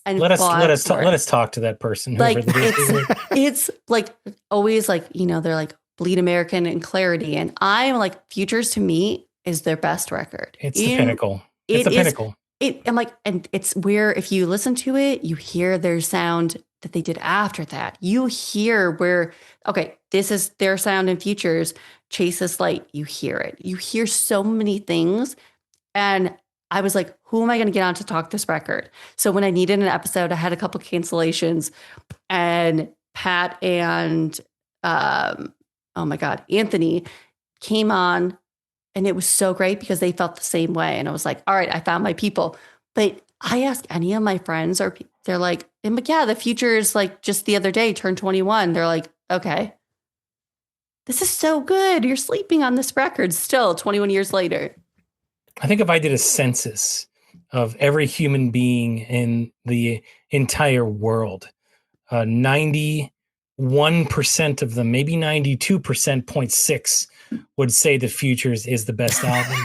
and let fought us for let it. us talk to that person. Whoever Like that is. it's like always like, they're like Bleed American and Clarity. And I'm like, Futures to me is their best record. It's the pinnacle. It's It the is pinnacle. I'm like, and it's where if you listen to it, you hear their sound that they did after that. You hear where, okay, this is their sound in Futures, Chase This Light. You hear it. You hear so many things. And I was like, who am I going to get on to talk this record? So when I needed an episode, I had a couple cancellations, and Pat and oh my God, Anthony came on, and it was so great because they felt the same way. And I was like, all right, I found my people. But I ask any of my friends, or they're like, yeah, the future is like just the other day turned 21. They're like, okay, this is so good. You're sleeping on this record still 21 years later. I think if I did a census of every human being in the entire world, 91% of them, maybe 92.6, would say the Futures is the best album.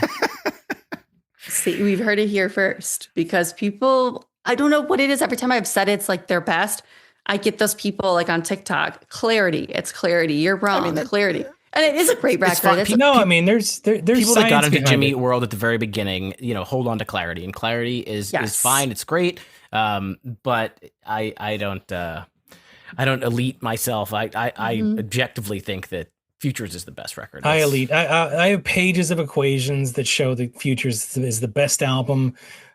See, we've heard it here first, because people, I don't know what it is. Every time I've said it's like their best, I get those people like on TikTok, Clarity. It's Clarity. You're wrong. Clarity. And it is a great record. I mean, there's people that got into Jimmy Eat Eat World at the very beginning, hold on to Clarity, and Clarity is fine. It's great. But I don't elite myself. I objectively think that Futures is the best record. I have pages of equations that show that Futures is the best album.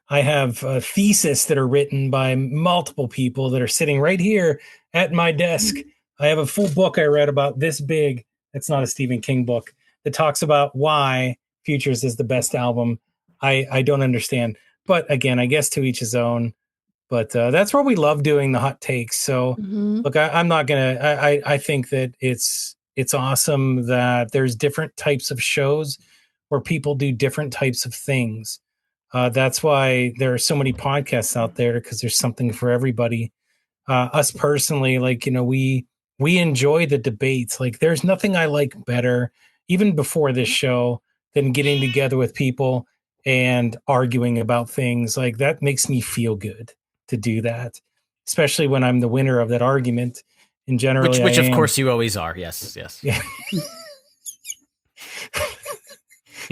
I have theses that are written by multiple people that are sitting right here at my desk. I have a full book I read about this big. It's not a Stephen King book that talks about why Futures is the best album. I don't understand. But again, I guess to each his own. But that's where we love doing the hot takes. So look, I'm not going to, I think that it's awesome that there's different types of shows where people do different types of things. That's why there are so many podcasts out there, because there's something for everybody. Us personally, like, we enjoy the debates. Like, there's nothing I like better, even before this show, than getting together with people and arguing about things. Like, that makes me feel good to do that, especially when I'm the winner of that argument. And generally, which of course you always are. Yes. Yeah.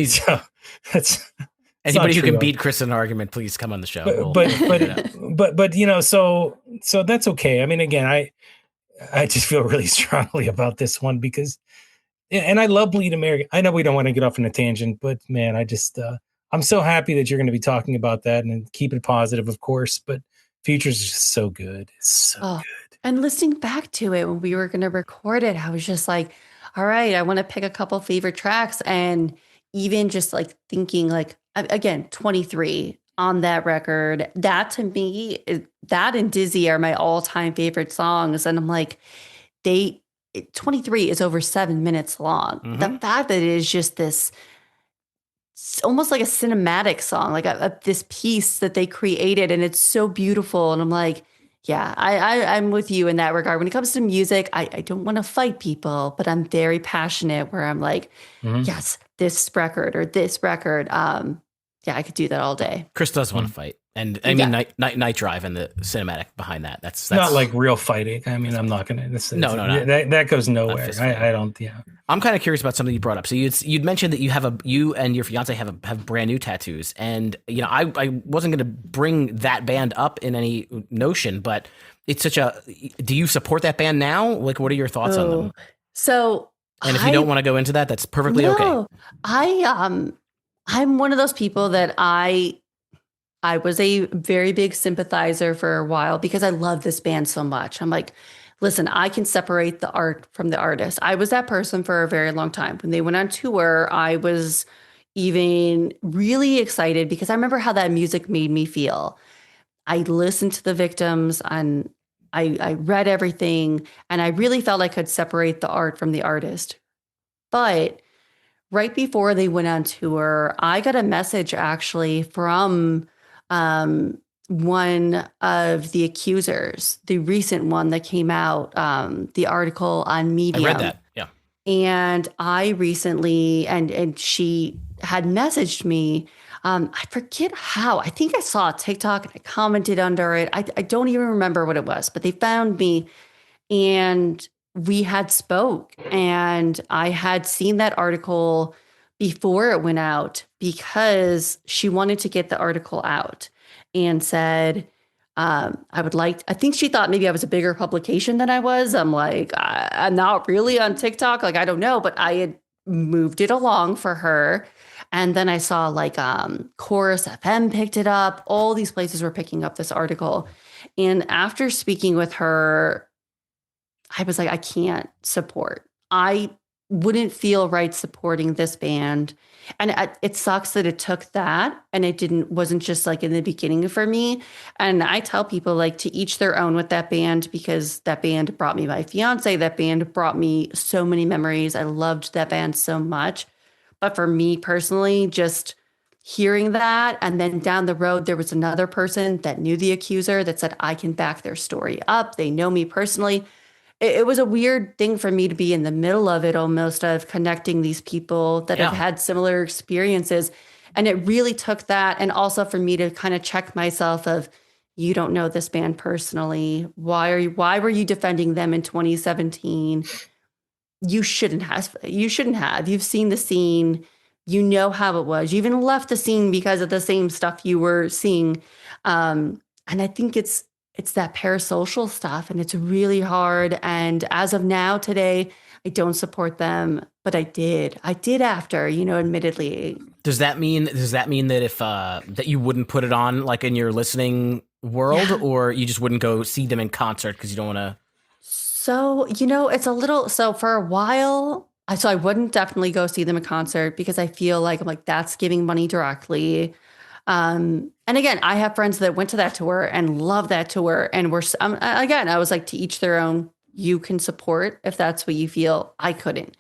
So that's anybody who can beat Chris in an argument, please come on the show. But so that's okay. I mean, again, I just feel really strongly about this one because, and I love Bleed American. I know we don't want to get off on a tangent, but man, I just I'm so happy that you're going to be talking about that, and keep it positive, of course. But Futures is just so good. It's so good. And listening back to it when we were going to record it, I was just like, all right, I want to pick a couple favorite tracks. And even just like thinking like, again, 23 on that record, that to me, that and Dizzy are my all-time favorite songs. And I'm like, 23 is over 7 minutes long. The fact that it is just this, it's almost like a cinematic song, like this piece that they created, and it's so beautiful. And I'm like, yeah, I'm with you in that regard. When it comes to music, I don't want to fight people, but I'm very passionate where I'm like, yes, this record or this record. Yeah, I could do that all day. Chris does want to fight. And I mean, Night Drive and the cinematic behind that. That's not like real fighting. I mean, I'm not going to. No. That goes nowhere. I don't. Yeah. I'm kind of curious about something you brought up. So you'd mentioned that you and your fiance have brand new tattoos, and I wasn't going to bring that band up in any notion, but it's such a. Do you support that band now? Like, what are your thoughts on them? So, and if you don't want to go into that, that's perfectly okay. I'm one of those people that I was a very big sympathizer for a while because I love this band so much. I'm like, listen, I can separate the art from the artist. I was that person for a very long time. When they went on tour, I was even really excited because I remember how that music made me feel. I listened to the Victims and I read everything, and I really felt I could separate the art from the artist. But right before they went on tour, I got a message actually from one of the accusers, the recent one that came out, the article on Medium. I read that, yeah. And I recently, and she had messaged me. I forget how. I think I saw a TikTok and I commented under it. I don't even remember what it was, but they found me and we had spoke. And I had seen that article before it went out because she wanted to get the article out and said, I think she thought maybe I was a bigger publication than I was. I'm like, I'm not really on TikTok. Like, I don't know, but I had moved it along for her. And then I saw like Chorus FM picked it up. All these places were picking up this article. And after speaking with her, I was like, I can't support. I wouldn't feel right supporting this band. And it sucks that it took that and wasn't just like in the beginning for me. And I tell people like to each their own with that band because that band brought me my fiance. That band brought me so many memories. I loved that band so much. But for me personally, just hearing that and then down the road, there was another person that knew the accuser that said, I can back their story up. They know me personally. It was a weird thing for me to be in the middle of it almost of connecting these people that have had similar experiences. And it really took that. And also for me to kind of check myself of, you don't know this band personally. Why were you defending them in 2017? You shouldn't have. You've seen the scene. You know how it was. You even left the scene because of the same stuff you were seeing. And I think it's that parasocial stuff and it's really hard. And as of now, today, I don't support them, but I did after, admittedly. Does that mean that if that you wouldn't put it on like in your listening world or you just wouldn't go see them in concert because you don't want to? So, it's a little, so for a while, I wouldn't definitely go see them in concert because I feel like that's giving money directly. And again, I have friends that went to that tour and love that tour. And again, I was like, to each their own. You can support if that's what you feel. I couldn't.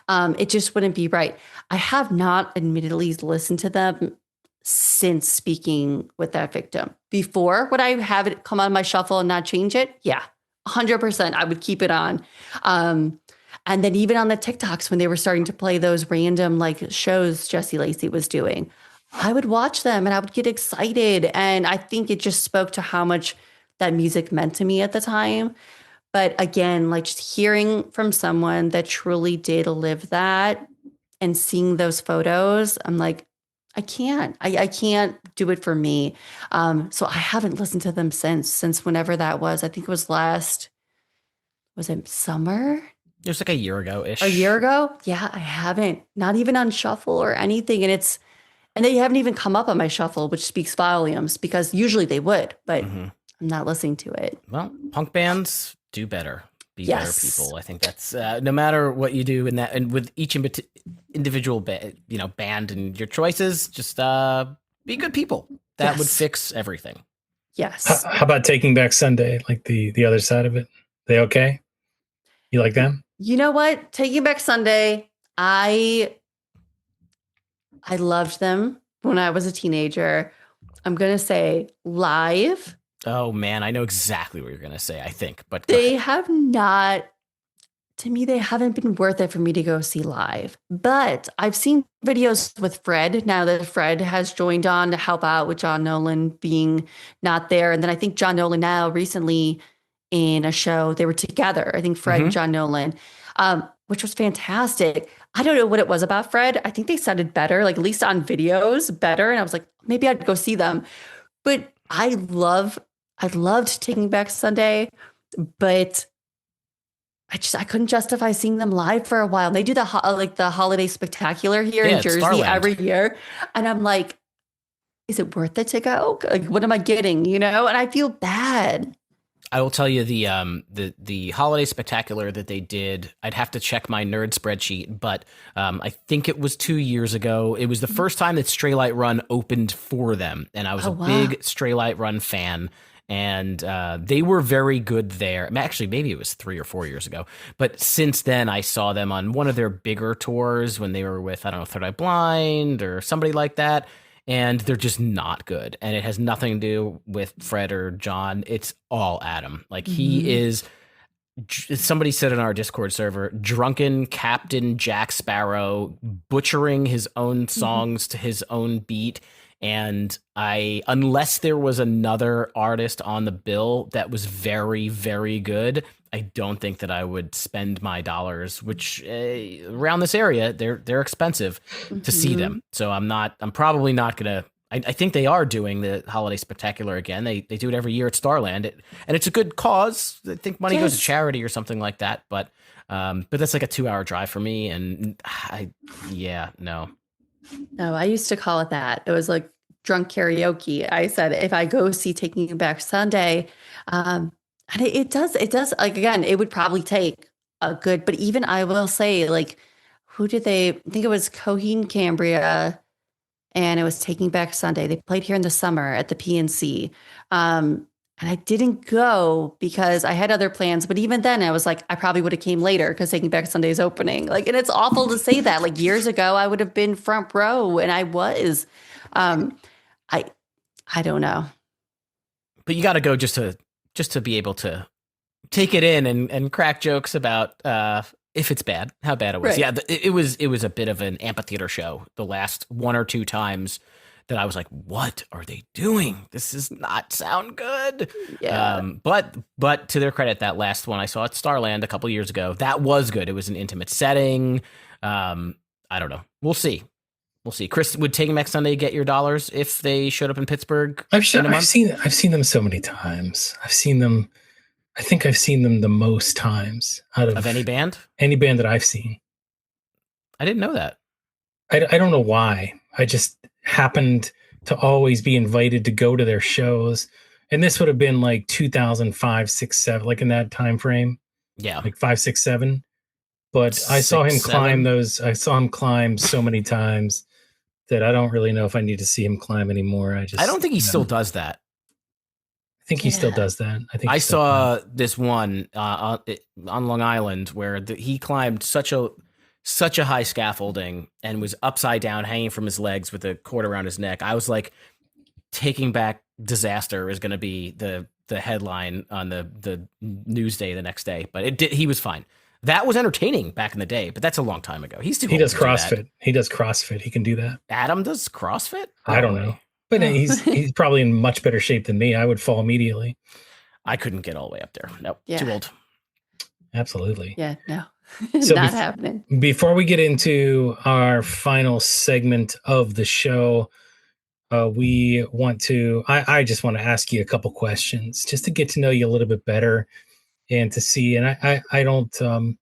It just wouldn't be right. I have not admittedly listened to them since speaking with that victim. Before, would I have it come on my shuffle and not change it? Yeah, 100%. I would keep it on. And then even on the TikToks when they were starting to play those random like shows Jesse Lacey was doing, I would watch them and I would get excited. And I think it just spoke to how much that music meant to me at the time. But again, like just hearing from someone that truly did live that and seeing those photos, I'm like, I can't do it for me. So I haven't listened to them since whenever that was. I think it was summer? It was like a year ago-ish. A year ago? Yeah, I haven't. Not even on shuffle or anything. And they haven't even come up on my shuffle, which speaks volumes because usually they would, but I'm not listening to it. Well, punk bands do better. Be better people. I think that's no matter what you do in that, and with each individual band and your choices, just be good people. That would fix everything. Yes. How about Taking Back Sunday? Like the other side of it? They okay? You like them? You know what? Taking Back Sunday, I loved them when I was a teenager. I'm going to say live. Oh man, I know exactly what you're going to say, I think, but they haven't been worth it for me to go see live. But I've seen videos with Fred now that Fred has joined on to help out with John Nolan being not there. And then I think John Nolan now recently in a show, they were together. I think Fred and John Nolan, which was fantastic. I don't know what it was about Fred. I think they sounded better, like at least on videos better. And I was like, maybe I'd go see them. But I loved Taking Back Sunday, but I couldn't justify seeing them live for a while. They do the holiday spectacular here in Jersey every year. And I'm like, is it worth it to go? Like, what am I getting? And I feel bad. I will tell you the holiday spectacular that they did. I'd have to check my nerd spreadsheet, but I think it was 2 years ago. It was the first time that Stray Light Run opened for them, and I was a big Stray Light Run fan. And they were very good there. Actually, maybe it was 3 or 4 years ago. But since then, I saw them on one of their bigger tours when they were with, I don't know, Third Eye Blind or somebody like that. And they're just not good. And it has nothing to do with Fred or John. It's all Adam. Like he is, somebody said in our Discord server, drunken Captain Jack Sparrow, butchering his own songs to his own beat. And unless there was another artist on the bill that was very, very good, I don't think that I would spend my dollars, which around this area, they're expensive to see them. So I'm probably not going to. I think they are doing the Holiday Spectacular again. They do it every year at Starland, and it's a good cause. I think money goes to charity or something like that. But that's like a 2-hour drive for me, and no. No, I used to call it that. It was like drunk karaoke. I said if I go see Taking Back Sunday, and it does like again, it would probably take a good. But even I will say, like, who did they? I think it was Coheed Cambria. And it was Taking Back Sunday. They played here in the summer at the PNC. And I didn't go because I had other plans. But even then I was like, I probably would have came later because Taking Back Sunday is opening. Like, and it's awful to say that. Like years ago, I would have been front row, and I was. I don't know. But you got to go just to be able to take it in and crack jokes about if it's bad, how bad it was. Right. Yeah, it was a bit of an amphitheater show the last one or two times that I was like, what are they doing? This does not sound good. Yeah. But to their credit, that last one I saw at Starland a couple years ago, that was good. It was an intimate setting. I don't know. We'll see. Chris, would Taking Back Sunday get your dollars if they showed up in Pittsburgh? I've seen them so many times. I think I've seen them the most times out of any band? Any band that I've seen. I didn't know that. I don't know why. I just happened to always be invited to go to their shows. And this would have been like 2005, 6, 7, like in that time frame. Yeah. Like 5, 6, 7. But I saw him climb so many times that I don't really know if I need to see him climb anlimore. I don't think he still does that. I think he still does that. I saw this one on Long Island where he climbed such a high scaffolding and was upside down, hanging from his legs with a cord around his neck. I was like, Taking Back Disaster is going to be the headline on the news day the next day. But he was fine. That was entertaining back in the day, but that's a long time ago. He does CrossFit. He does CrossFit. He can do that. Adam does CrossFit? I don't know. But he's probably in much better shape than me. I would fall immediately. I couldn't get all the way up there. Nope, too old. Absolutely. Yeah, no, so not happening. Before we get into our final segment of the show, we want to. I just want to ask you a couple questions just to get to know you a little bit better and to see. And I don't. I'm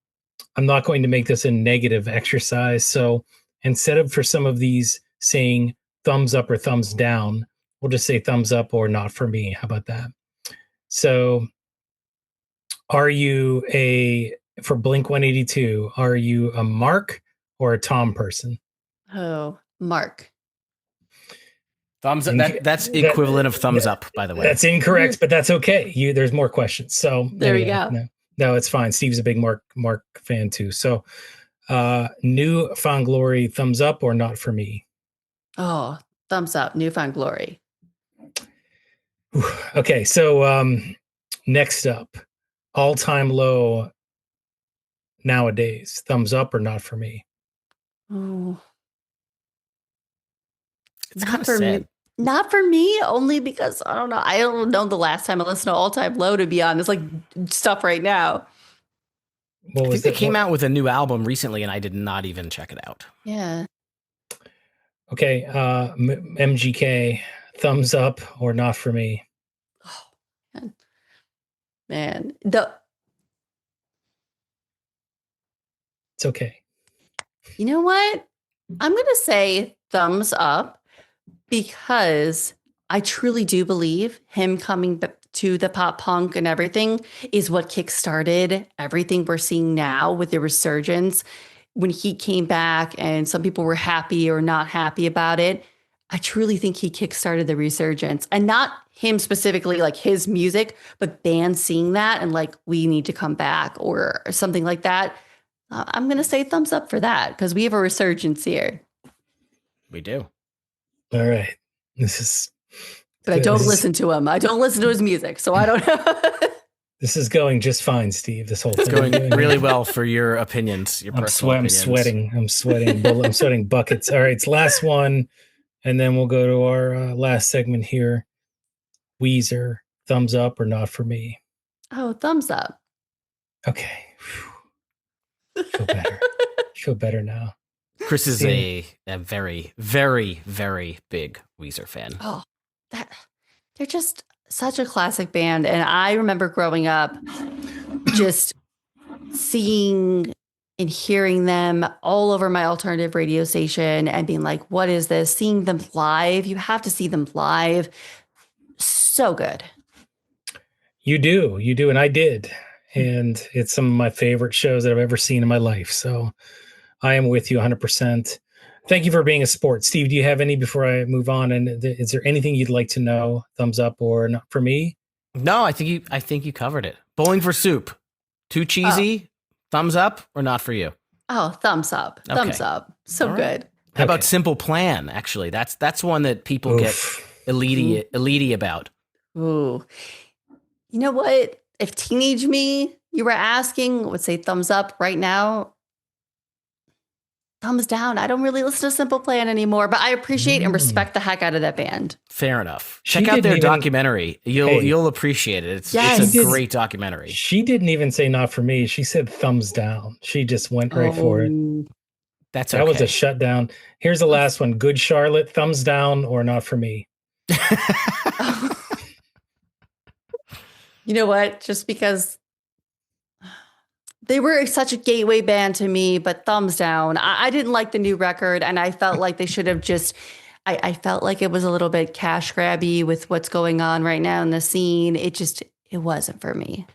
not going to make this a negative exercise. So instead of for some of these saying thumbs up or thumbs down, we'll just say thumbs up or not for me. How about that? So are you for Blink 182, are you a Mark or a Tom person? Oh, Mark. Thumbs up. That's equivalent of thumbs up, by the way. That's incorrect, but that's okay. There's more questions. So there you go. No, it's fine. Steve's a big Mark fan too. So New Found Glory, thumbs up or not for me? Oh, thumbs up. New Found Glory. Okay, so next up, All Time Low Nowadays, thumbs up or not for me? Oh, it's not for me. Not for me, only because I don't know. I don't know the last time I listened to All Time Low, to be honest, like stuff right now. I think they came out with a new album recently, and I did not even check it out. Yeah. Okay, MGK, thumbs up or not for me? Oh, man. It's okay. You know what? I'm going to say thumbs up because I truly do believe him coming to the pop punk and everything is what kickstarted everything we're seeing now with the resurgence. When he came back and some people were happy or not happy about it, I truly think he kickstarted the resurgence, and not him specifically, like his music, but bands seeing that and like, we need to come back or something like that. I'm going to say thumbs up for that because we have a resurgence here. We do. All right. But I don't listen to him. I don't listen to his music, so I don't know. This is going just fine, Steve. This whole thing. It's going really well for your opinions, your personal opinions. I'm sweating. I'm sweating buckets. All right, it's last one. and then we'll go to our last segment here. Weezer, thumbs up or not for me? Oh, thumbs up. Okay. Feel better. Feel better now. Chris is See? a very, very, very big Weezer fan. Oh, they're just such a classic band. And I remember growing up just seeing and hearing them all over my alternative radio station and being like, what is this? Seeing them live. You have to see them live. So good. You do, and I did. And it's some of my favorite shows that I've ever seen in my life. So I am with you 100%. Thank you for being a sport. Steve, do you have any before I move on? And is there anything you'd like to know? Thumbs up or not for me? No, I think you covered it. Bowling for Soup. Too cheesy? Thumbs up or not for you? Oh, thumbs up. Okay. Thumbs up. So All right. good. How about Okay. Simple Plan? Actually, that's one that people get elite about. Ooh. You know what? If teenage me, you were asking, would say thumbs up right now. Thumbs down. I don't really listen to Simple Plan anymore, but I appreciate and respect the heck out of that band. Fair enough. She Check out their didn't even- documentary. You'll appreciate it. It's Yes. a great documentary. She didn't even say not for me. She said thumbs down. She just went right for it. That's That okay. was a shutdown. Here's the last one. Good Charlotte, thumbs down or not for me? You know what? Just because they were such a gateway band to me, but thumbs down. I didn't like the new record, and I felt like they should have just. I felt like it was a little bit cash grabby with what's going on right now in the scene. It wasn't for me.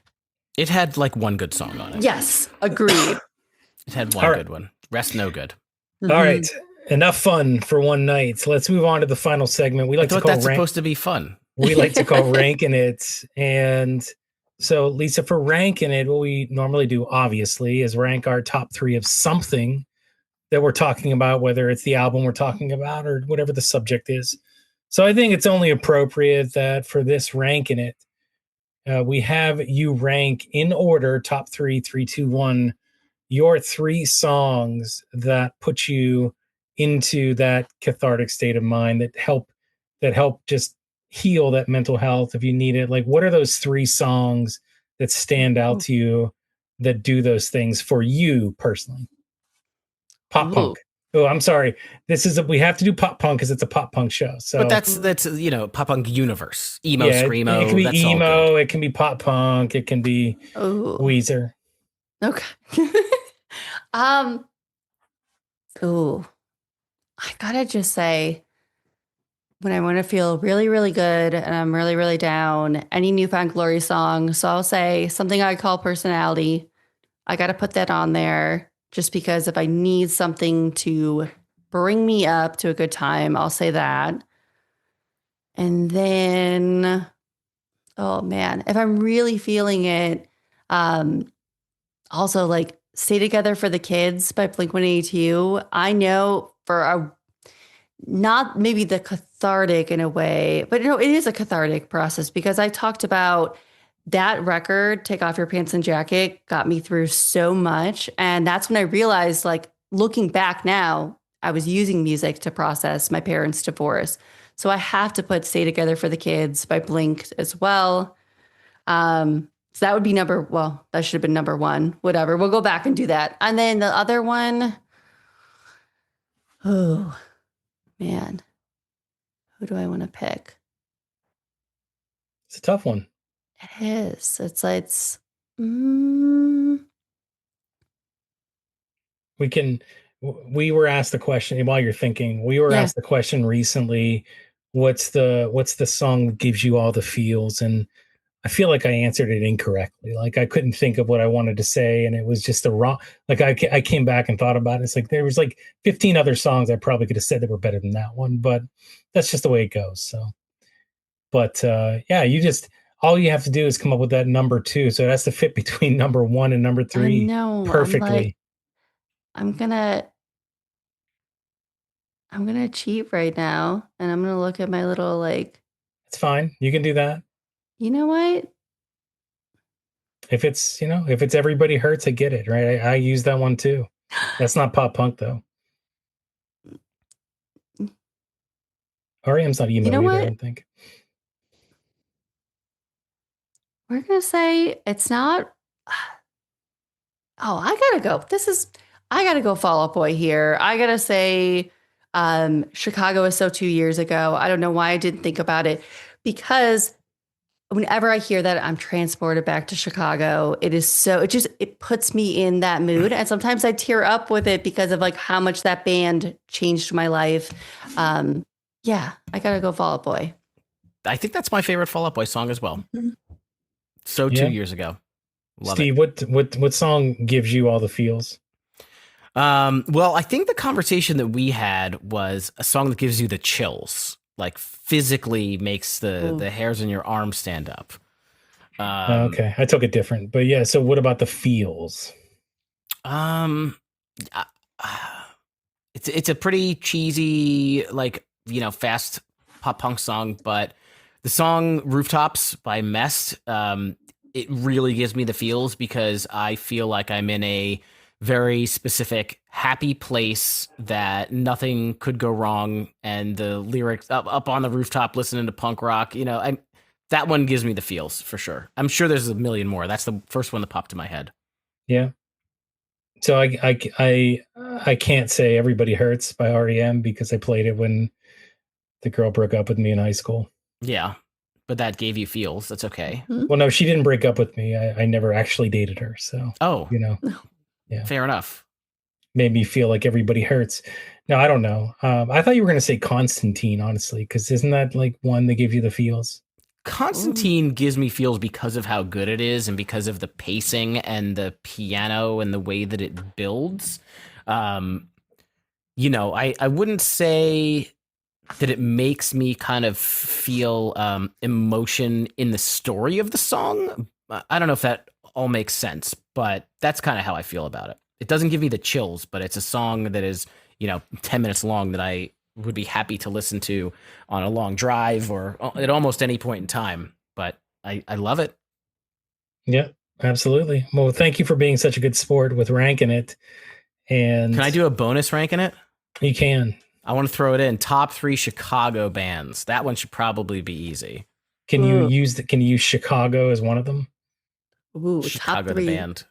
It had like one good song on it. Yes, agreed. It had one All right. good one. Rest no good. All right. Enough fun for one night. So let's move on to the final segment. We I like to thought call that's rank. supposed to be fun. We like to call ranking it. And so, Lisa, for ranking it, what we normally do, obviously, is rank our top 3 of something that we're talking about, whether it's the album we're talking about or whatever the subject is. So I think it's only appropriate that for this ranking it, we have you rank in order, top 3, 3, 2, 1, your 3 songs that put you into that cathartic state of mind that help just heal that mental health if you need it. Like, what are those 3 songs that stand out to you that do those things for you personally? Pop punk. Oh, I'm sorry. We have to do pop punk because it's a pop punk show. So, But that's pop punk universe. Emo, screamo. It can be that's all emo. good. It can be pop punk. It can be Weezer. Okay. I gotta just say, when I want to feel really, really good and I'm really, really down, any Newfound Glory song. So I'll say something I call Personality. I got to put that on there just because if I need something to bring me up to a good time, I'll say that. And then, oh man, if I'm really feeling it, also like Stay Together for the Kids by Blink-182. I know not maybe the cathartic in a way, but it is a cathartic process because I talked about that record, Take Off Your Pants and Jacket, got me through so much. And that's when I realized, like, looking back now, I was using music to process my parents' divorce. So I have to put Stay Together for the Kids by Blink as well. So that would be that should have been number 1. Whatever. We'll go back and do that. And then the other one, oh, man. Who do I want to pick? It's a tough one. It is. We were asked the question while you're thinking. We were asked the question recently, what's the song that gives you all the feels? And I feel like I answered it incorrectly. Like I couldn't think of what I wanted to say, and it was just the wrong. Like I came back and thought about it. It's like there was like 15 other songs I probably could have said that were better than that one, but that's just the way it goes. So, but all you have to do is come up with that number 2. So that's the fit between number 1 and number 3. I know, perfectly. I'm gonna cheat right now, and I'm gonna look at my little like. It's fine. You can do that. You know what? If it's Everybody Hurts, I get it, right? I use that one too. That's not pop punk though. REM's not emo You know either, I what? don't think. We're gonna say it's not. Oh, I gotta go. I gotta go Fall Out Boy here. I gotta say, Chicago is so 2 years ago. I don't know why I didn't think about it because whenever I hear that, I'm transported back to Chicago. It puts me in that mood. And sometimes I tear up with it because of like how much that band changed my life. Yeah, I gotta go Fall Out Boy. I think that's my favorite Fall Out Boy song as well. So Yeah. 2 years ago. Love Steve, what song gives you all the feels? Well, I think the conversation that we had was a song that gives you the chills, like physically makes the hairs in your arms stand up. Okay, I took it different, but yeah. So what about the feels? Um, uh, it's a pretty cheesy, like, fast pop punk song, but the song "Rooftops" by Mest, it really gives me the feels because I feel like I'm in a very specific happy place that nothing could go wrong, and the lyrics up on the rooftop listening to punk rock, that one gives me the feels for sure. I'm sure there's a million more. That's the first one that popped to my head. Yeah. So I can't say "Everybody Hurts" by REM because I played it when the girl broke up with me in high school. Yeah, but that gave you feels. That's okay. Well, no, she didn't break up with me. I never actually dated her, so Oh, yeah, fair enough. made me feel like everybody hurts. No, I don't know. I thought you were going to say Constantine, honestly, because isn't that like one that gave you the feels? Constantine gives me feels because of how good it is and because of the pacing and the piano and the way that it builds. I wouldn't say that it makes me kind of feel emotion in the story of the song. I don't know if that all makes sense, but that's kind of how I feel about it. It doesn't give me the chills, but it's a song that is, 10 minutes long that I would be happy to listen to on a long drive or at almost any point in time. But I love it. Yeah, absolutely. Well, thank you for being such a good sport with ranking it. And Can I do a bonus rank in it? You can. I want to throw it in top 3 Chicago bands. That one should probably be easy. Can you use Chicago as one of them? Ooh, Chicago top 3. the band.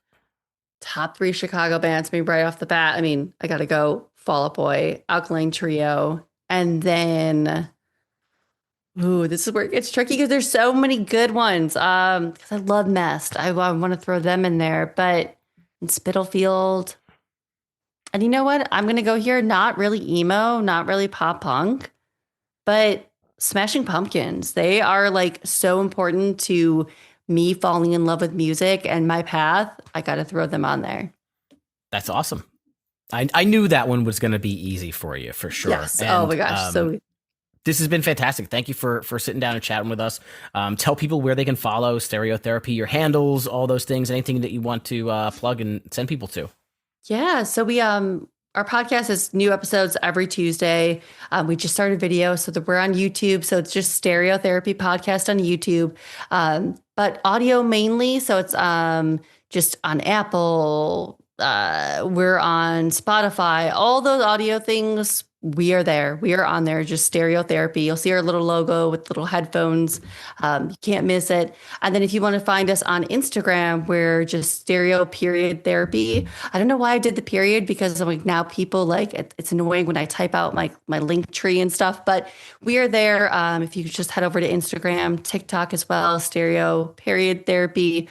Top 3 Chicago bands, maybe right off the bat. I mean, I gotta go Fall Out Boy, Alkaline Trio, and then this is where it gets tricky because there's so many good ones. Because I love Mest. I want to throw them in there, but in Spitalfield. And you know what? I'm gonna go here. Not really emo, not really pop punk, but Smashing Pumpkins. They are like so important to me falling in love with music and my path. I gotta throw them on there. That's awesome. I knew that one was going to be easy for you for sure. Yes. And, oh my gosh. So this has been fantastic. Thank you for sitting down and chatting with us. Tell people where they can follow Stereotherapy, your handles, all those things, anything that you want to plug and send people to. Yeah. So we our podcast is new episodes every Tuesday. We just started video, so that we're on YouTube. So it's just Stereotherapy Podcast on YouTube, but audio mainly. So it's just on Apple. We're on Spotify. All those audio things. We are there. We are on there. Just Stereotherapy. You'll see our little logo with little headphones. You can't miss it. And then if you want to find us on Instagram, we're just Stereo Period Therapy. I don't know why I did the period because I'm like now people like it's annoying when I type out my link tree and stuff. But we are there. If you just head over to Instagram, TikTok as well, Stereo Period Therapy.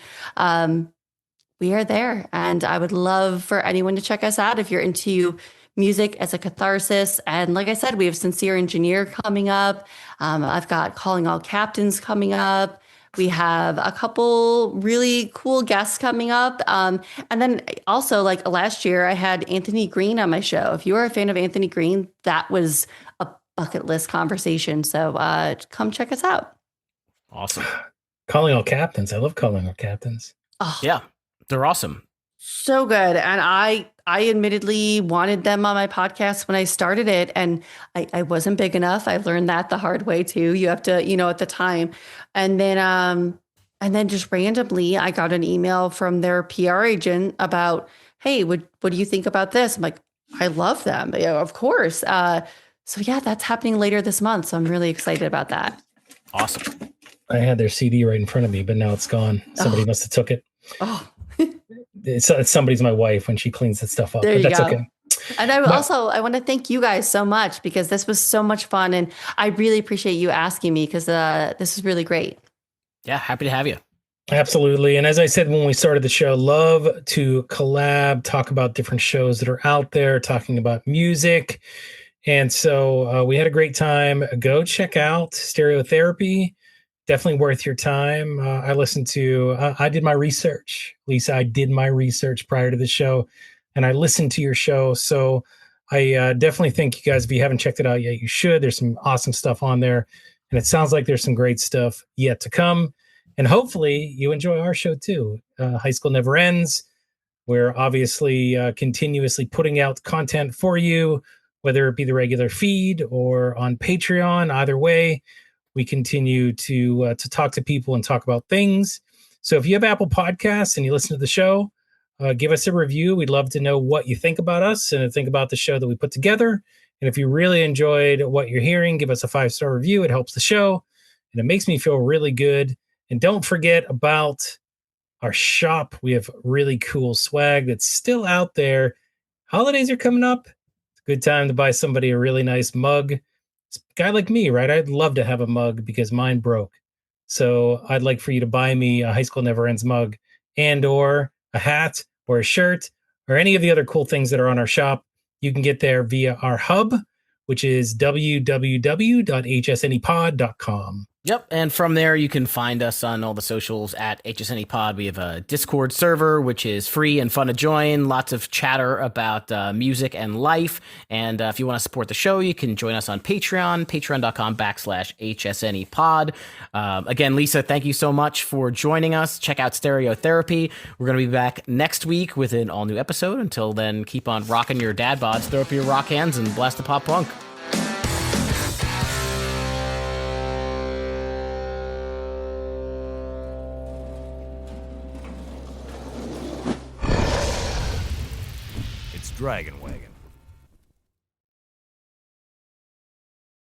We are there, and I would love for anyone to check us out if you're into music as a catharsis. And like I said, we have Sincere Engineer coming up. I've got Calling All Captains coming up. We have a couple really cool guests coming up. And then also, like last year, I had Anthony Green on my show. If you are a fan of Anthony Green, that was a bucket list conversation. So come check us out. Awesome. Calling All Captains. I love Calling All Captains. Oh, yeah, they're awesome. So good. And I admittedly wanted them on my podcast when I started it, and I wasn't big enough. I learned that the hard way too. You have to, at the time. And then just randomly I got an email from their PR agent about, hey, what do you think about this? I'm like, I love them. Yeah, of course. So yeah, that's happening later this month. So I'm really excited about that. Awesome. I had their CD right in front of me, but now it's gone. Somebody must have took it. Oh, Somebody's my wife when she cleans that stuff up, there but you that's go. okay. And I want to thank you guys so much because this was so much fun. And I really appreciate you asking me because this is really great. Yeah, happy to have you. Absolutely. And as I said when we started the show, love to collab, talk about different shows that are out there, talking about music. And so we had a great time. Go check out Stereotherapy. Definitely worth your time. I did my research. Lisa, I did my research prior to the show and I listened to your show. So I definitely think you guys, if you haven't checked it out yet, you should. There's some awesome stuff on there. And it sounds like there's some great stuff yet to come. And hopefully you enjoy our show too. High School Never Ends. We're obviously continuously putting out content for you, whether it be the regular feed or on Patreon. Either way, we continue to talk to people and talk about things. So if you have Apple Podcasts and you listen to the show, give us a review. We'd love to know what you think about us and think about the show that we put together. And if you really enjoyed what you're hearing, give us a 5-star review. It helps the show and it makes me feel really good. And don't forget about our shop. We have really cool swag that's still out there. Holidays are coming up. It's a good time to buy somebody a really nice mug. It's a guy like me, right? I'd love to have a mug because mine broke. So I'd like for you to buy me a High School Never Ends mug and or a hat or a shirt or any of the other cool things that are on our shop. You can get there via our hub, which is www.hsnepod.com. Yep. And from there, you can find us on all the socials at HSNE Pod. We have a Discord server, which is free and fun to join. Lots of chatter about music and life. And if you want to support the show, you can join us on Patreon, patreon.com/HSNE Pod. Again, Lisa, thank you so much for joining us. Check out Stereotherapy. We're going to be back next week with an all new episode. Until then, keep on rocking your dad bods, throw up your rock hands, and blast the pop punk. Dragon Wagon.